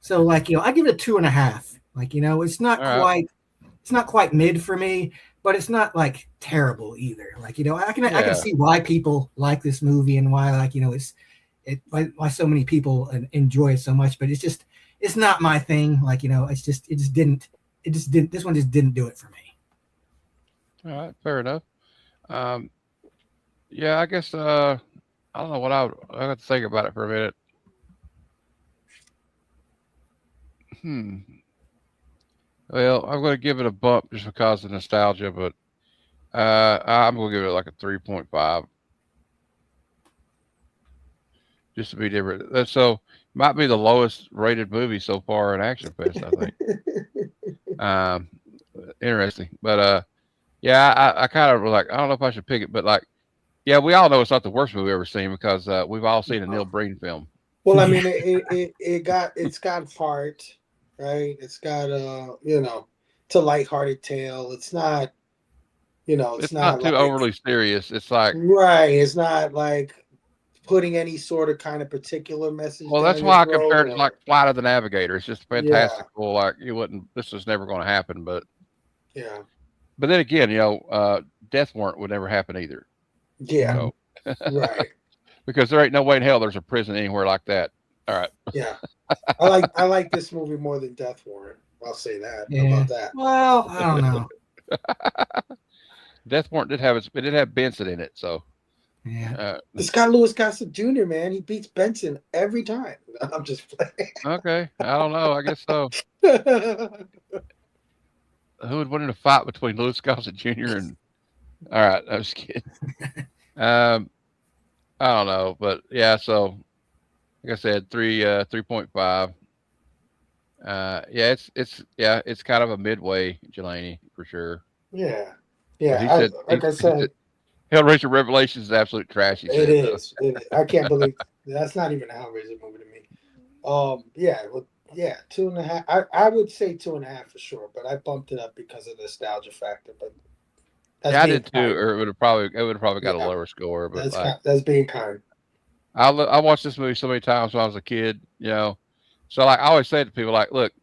So I give it a 2.5. All right. It's not quite mid for me, but it's not terrible either. I can Yeah. see why people like this movie and why why so many people enjoy it so much. But it's not my thing. This one just didn't do it for me. All right. Fair enough. Um, yeah, I guess, I don't know I got to think about it for a minute. Hmm. Well, I'm going to give it a bump just because of nostalgia, but I'm going to give it like a 3.5 just to be different. So might be the lowest rated movie so far in Action Fest, I think. Um, Interesting, but yeah, I kind of like I don't know if I should pick it, but like yeah, we all know it's not the worst movie we've ever seen because we've all seen a Neil Breen film. Well, I Yeah. mean, it's got heart, right? It's got it's a lighthearted tale. It's It's not not too like, overly serious. It's like right. It's not like putting any sort of kind of particular message well, that's down your why I throat, compared it to like or Flight of the Navigator. It's just yeah, fantastical. Like you wouldn't, this was never going to happen. yeah, But then again, Death Warrant would never happen either. yeah, So right, because there ain't no way in hell there's a prison anywhere like that. All right. yeah. I like this movie more than Death Warrant. I'll say that. How Yeah. about that? Well, I don't know. Death Warrant it did have Benson in it, so Yeah. uh, It's got Louis Gossett Jr. Man, he beats Benson every time. I'm just okay. I don't know. I guess so. playing. Who would win in a fight between Louis Gossett Jr. and? All right, I was kidding. Um, I don't know, but yeah. So like I said, 3.5. Yeah, it's kind of a midway, Jelani, for sure. Yeah, But yeah. he said Like I he said said, Hellraiser Revelations is absolute trash. He it said so. is. It is. I can't believe that's not even a Hellraiser movie to me. Yeah, well, yeah, 2.5. I would say 2.5 for sure, but I bumped it up because of the nostalgia factor. But that's Yeah, I being did too. kind. Or it would have probably got a Yeah, lower score. But that's like that's being kind. I watched this movie so many times when I was a kid. So like I always say to people, like, look,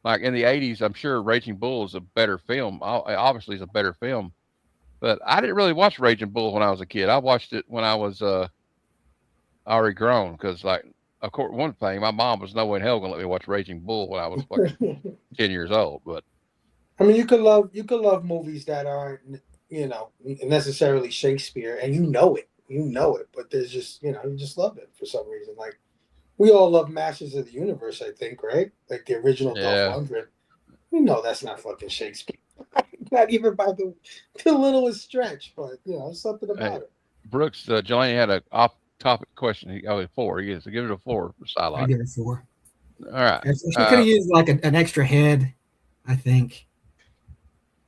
like in the '80s, I'm sure Raging Bull is a better film. Obviously, it's a better film. But I didn't really watch Raging Bull when I was a kid. I watched it when I was already grown because, like, of course, one thing, my mom was no way in hell gonna let me watch Raging Bull when I was fucking 10 years old. But I mean, you could love movies that aren't, you know, necessarily Shakespeare, and you know it, but there's just, you know, you just love it for some reason. Like we all love Masters of the Universe, I think, right? Like the original Dolph yeah, Lundgren. We know that's not fucking Shakespeare, not even by the littlest stretch, but you know, something hey, about it. Brooks, Jelani had a off-topic question. He got a 4. He gets to give it a 4 for I Psylocke. give it 4. All right. She could have used like an extra head, I think.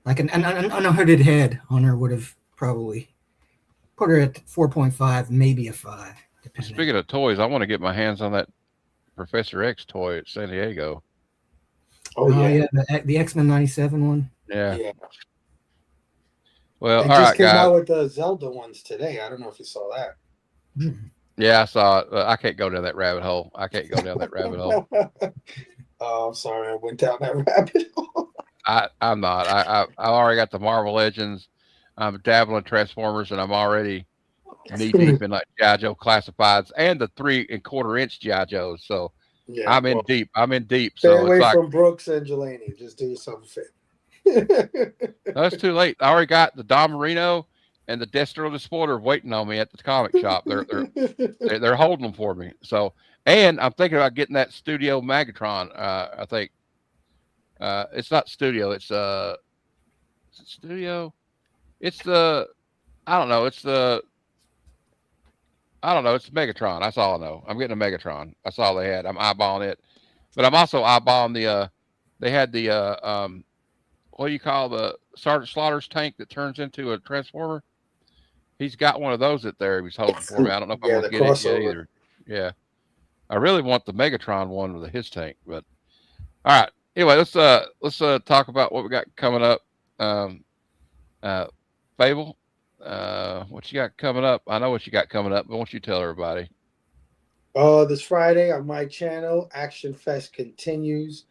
Like an unhooded head on her would have probably put her at 4.5, maybe a 5, depending. Speaking of toys, I want to get my hands on that Professor X toy at San Diego. Oh yeah, the X-Men 97 one. Yeah. yeah. Well, They all just right, came guys. out with the Zelda ones today. I don't know if you saw that. Yeah, I saw it. I can't go down that rabbit hole. I can't go down that rabbit hole. Oh, I'm sorry, I went down that rabbit hole. I'm not. I've already got the Marvel Legends. I'm dabbling Transformers, and I'm already knee deep in like GI Joe classifieds and the 3.25-inch GI Joes. So Yeah, I'm in well, deep. I'm in deep. stay So it's away like from Brooks and Jelani. Just do yourself a favor. no, it's too late. I already got the Don Marino and the Destro the Spoiler waiting on me at the comic shop. They're holding them for me. So, and I'm thinking about getting that Studio Megatron. I think it's not Studio. It's is it Studio. It's the I don't know. It's the I don't know. It's Megatron. That's all I know. I'm getting a Megatron. That's all they had. I'm eyeballing it, but I'm also eyeballing the. They had the what do you call the Sergeant Slaughter's tank that turns into a transformer? He's got one of those at there. He was holding for me. I don't know if I'm Yeah, gonna the get it yet crossover. either. Yeah, I really want the Megatron one with his tank. But all right. Anyway, let's talk about what we got coming up. Um, uh, Fable, what you got coming up? I know what you got coming up, but why don't you tell everybody? This Friday on my channel, ActionFest continues.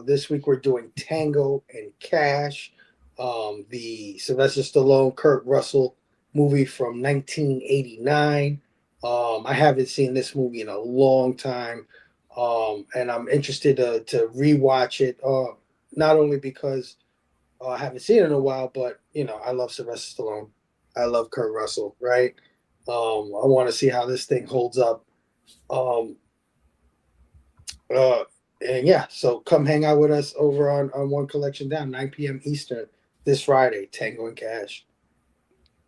This week we're doing Tango and Cash, the Sylvester Stallone, Kurt Russell movie from 1989. I haven't seen this movie in a long time, and I'm interested to rewatch it. Not only because I haven't seen it in a while, but you know I love Sylvester Stallone. I love Kurt Russell, right? I want to see how this thing holds up. Um, uh, and yeah, so come hang out with us over on One Collection Down, 9 p.m. Eastern this Friday, Tango and Cash.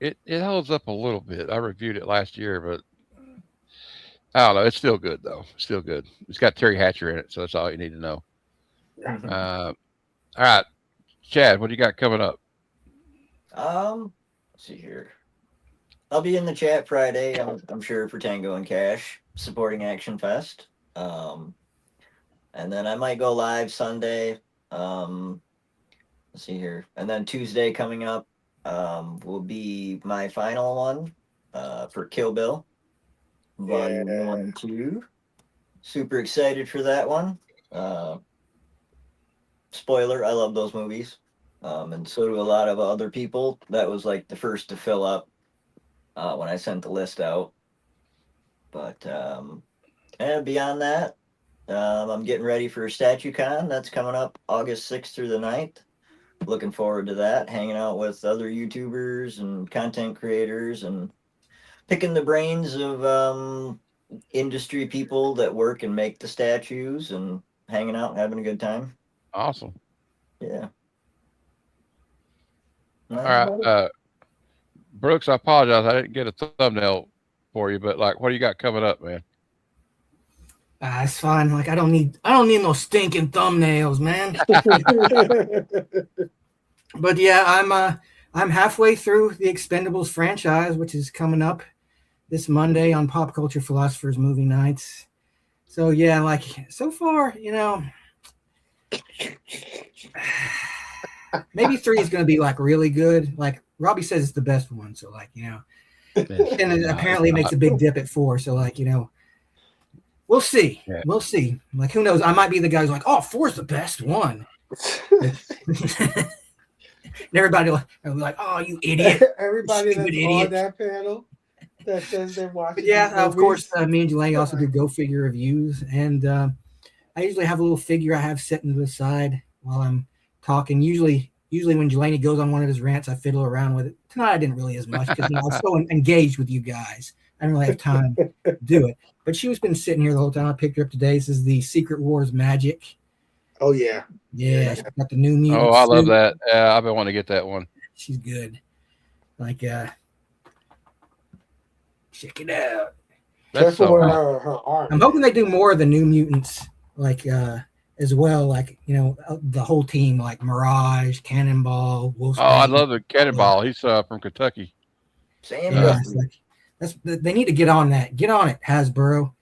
It holds up a little bit. I reviewed it last year, but I don't know. It's still good though. Still good. It's got Terry Hatcher in it, so that's all you need to know. All right, Chad, what do you got coming up? Let's see here. I'll be in the chat Friday. I'm sure for Tango and Cash supporting Action Fest. And then I might go live Sunday. Let's see here. And then Tuesday coming up will be my final one for Kill Bill Volume 1 and 2. Super excited for that one. Spoiler, I love those movies. And so do a lot of other people. That was like the first to fill up when I sent the list out. But and beyond that, I'm getting ready for StatueCon. That's coming up August 6th through the 9th. Looking forward to that, hanging out with other YouTubers and content creators and picking the brains of industry people that work and make the statues and hanging out and having a good time. Awesome. Yeah. All right, Brooks. I apologize. I didn't get a thumbnail for you, but like, what do you got coming up, man? It's fine. Like I don't need no stinking thumbnails, man. But yeah, I'm halfway through the Expendables franchise, which is coming up this Monday on Pop Culture Philosophers Movie Nights. So yeah, like so far, you know, maybe 3 is going to be like really good. Like Robbie says it's the best one. So like, you know, and it apparently makes a big dip at 4. So like, you know, we'll see. Yeah. We'll see. Like, who knows? I might be the guy who's like, oh, 4's the best one. And everybody will be like, oh, you idiot. Everybody that's Stupid on idiot. that panel, that says they're watching. But yeah, these of course, movies. me and Delaney also do Go Figure reviews, and I usually have a little figure I have sitting to the side while I'm talking. Usually when Delaney goes on one of his rants, I fiddle around with it. Tonight I didn't really as much because I was so engaged with you guys. I didn't really have time to do it. But she was been sitting here the whole time. I picked her up today. This is the Secret Wars Magic. Oh yeah. Yeah, she's got the new mutant. Oh, I love suit. that. Yeah, I've been wanting to get that one. She's good. Like, check it out. That's Careful so with hot. her arm. I'm hoping they do more of the New Mutants, like as well. Like the whole team, like Mirage, Cannonball, Wolfsbane. Oh, I love the Cannonball. He's from Kentucky. Sam Yeah, Duffy. it's like, they need to get on that. Get on it, Hasbro.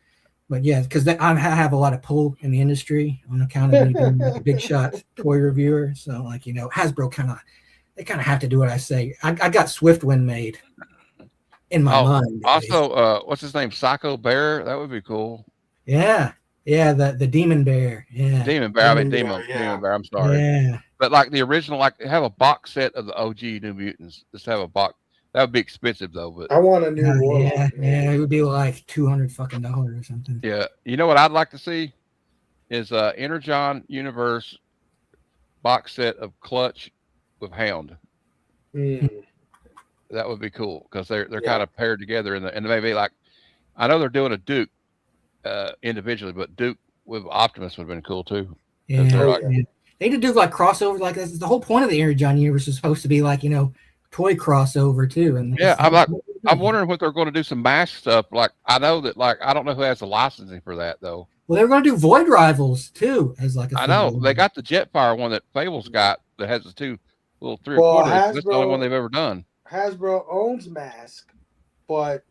But yeah, because I have a lot of pull in the industry on account of me being like a big shot toy reviewer. So like Hasbro kind of have to do what I say. I got Swiftwind made in my mind. Also, what's his name? Psycho Bear. That would be cool. Yeah, the Demon Bear. Yeah, Demon Bear. Demon Bear. I'm sorry. Yeah. But like the original, like have a box set of the OG New Mutants. Just have a box. That would be expensive though. But I want a new Warlock. Yeah, it would be like $200 fucking or something. yeah, you know what I'd like to see is Energon Universe box set of Clutch with Hound. Mm. That would be cool because they're kind of paired together and maybe like I know they're doing a Duke individually, but Duke with Optimus would have been cool too. Yeah, they need to do like crossover. Like that's the whole point of the Energon universe is supposed to be like toy crossover too. And yeah, I'm wondering what they're going to do some mask stuff. Like I know that I don't know who has the licensing for that though. Well, they're going to do Void Rivals too as like a. I know they got the Jetfire one that Fable's got that has the two little 3 quarters. That's the only one they've ever done. Hasbro owns Mask, but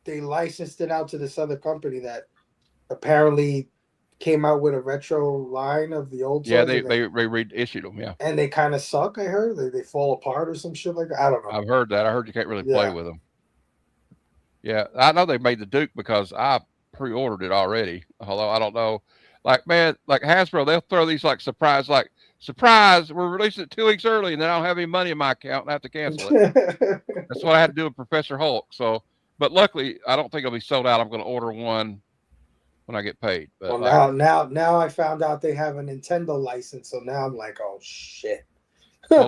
they licensed it out to this other company that apparently came out with a retro line of the old. Yeah, they reissued them. Yeah, and they kind of suck. I heard they fall apart or some shit like that. I don't know. I've heard that. I heard you can't really play with them. Yeah, I know they made the Duke because I pre-ordered it already. Although I don't know, like Hasbro, they'll throw these like surprise, we're releasing it 2 weeks early, and then I don't have any money in my account and I have to cancel it. That's what I had to do with Professor Hulk. So, but luckily, I don't think it'll be sold out. I'm going to order one when I get paid. But well, now I found out they have a Nintendo license, so now I'm like, oh shit. Well,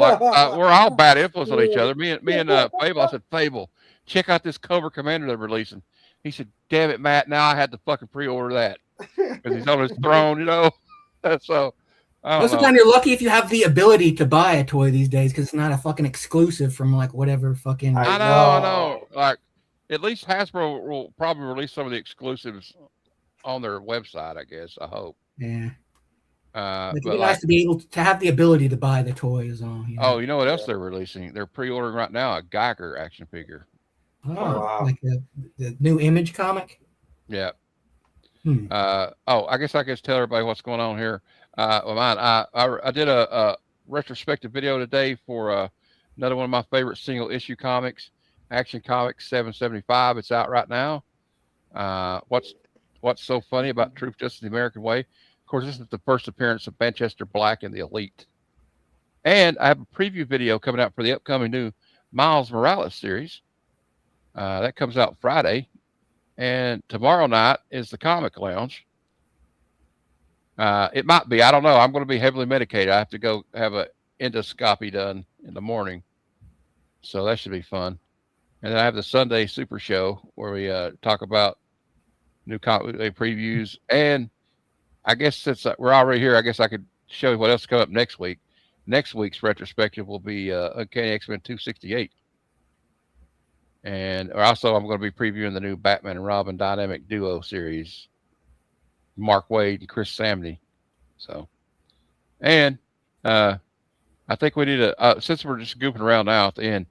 we're all bad influence on each other. Me and Fable. I said, Fable, check out this Cobra Commander they're releasing. He said, damn it, Matt. Now I had to fucking pre-order that because he's on his throne, So. Most of the time, you're lucky if you have the ability to buy a toy these days because it's not a fucking exclusive from like whatever fucking. I know. Like, at least Hasbro will probably release some of the exclusives on their website. I guess. I hope. Yeah. It'd but be nice to be able to have the ability to buy the toys on. Oh, you know what else they're releasing? They're pre-ordering right now a Geiger action figure. Oh, wow. Like the new Image comic. Yeah. I guess I could tell everybody what's going on here. I did a retrospective video today for another one of my favorite single issue comics, Action Comics 775. It's out right now. What's so funny about Truth, Justice, the American Way? Of course, this is the first appearance of Manchester Black in the Elite. And I have a preview video coming out for the upcoming new Miles Morales series. That comes out Friday. And tomorrow night is the Comic Lounge. It might be. I don't know. I'm going to be heavily medicated. I have to go have an endoscopy done in the morning. So that should be fun. And then I have the Sunday Super Show where we talk about new comic previews. And I guess since we're already here, I guess I could show you what else coming up next week. Next week's retrospective will be Uncanny X-Men 268. And also I'm going to be previewing the new Batman and Robin Dynamic Duo series. Mark Waid and Chris Samney. So, and I think we need to, since we're just goofing around now at the end,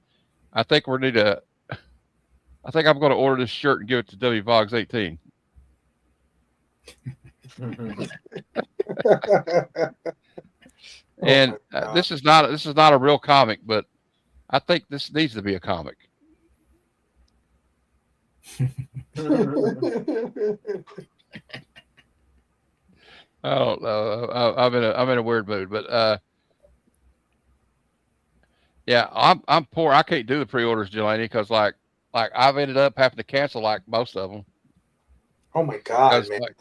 I think I'm going to order this shirt and give it to W Vogs 18. And this is not a real comic, but I think this needs to be a comic. I don't know. I'm in a weird mood, but yeah, I'm poor. I can't do the pre-orders, Jelani, because like like I've ended up having to cancel like most of them. Oh my god, man! Like,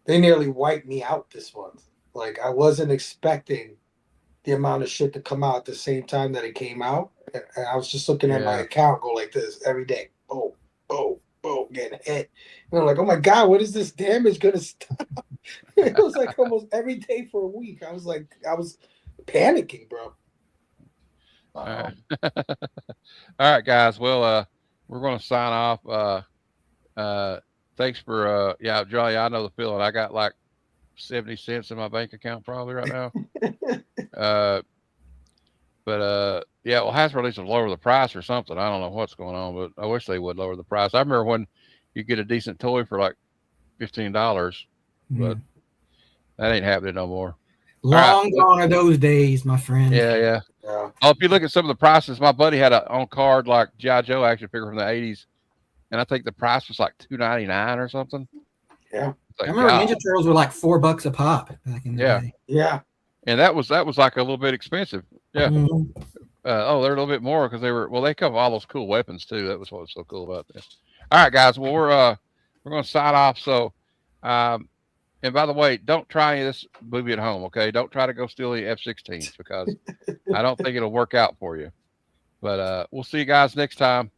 They nearly wiped me out this month. Like I wasn't expecting the amount of shit to come out at the same time that it came out, and I was just looking at my account go like this every day. Boom, boom, boom, getting hit. And I'm like, oh my god, what is this damage gonna stop? It was like almost every day for a week. I was panicking, bro. all right. All right, guys. Well, we're going to sign off. Thanks for, yeah, Johnny, I know the feeling. I got like 70 cents in my bank account probably right now. Yeah, well, Hasbro needs to lower the price or something. I don't know what's going on, but I wish they would lower the price. I remember when you get a decent toy for like $15, but that ain't happening no more. Long gone are those days, my friend. Yeah. Oh, if you look at some of the prices, my buddy had a on card like G.I. Joe action figure from the 80s, and I think the price was like $2.99 or something. Yeah, I remember Ninja Turtles were like $4 a pop back in the day. Yeah, and that was like a little bit expensive. Yeah. They're a little bit more because they come with all those cool weapons too. That was what was so cool about this. All right, guys. Well, we're going to sign off. So, and by the way, don't try any of this movie at home. Okay, don't try to go steal the F-16s because I don't think it'll work out for you. But we'll see you guys next time.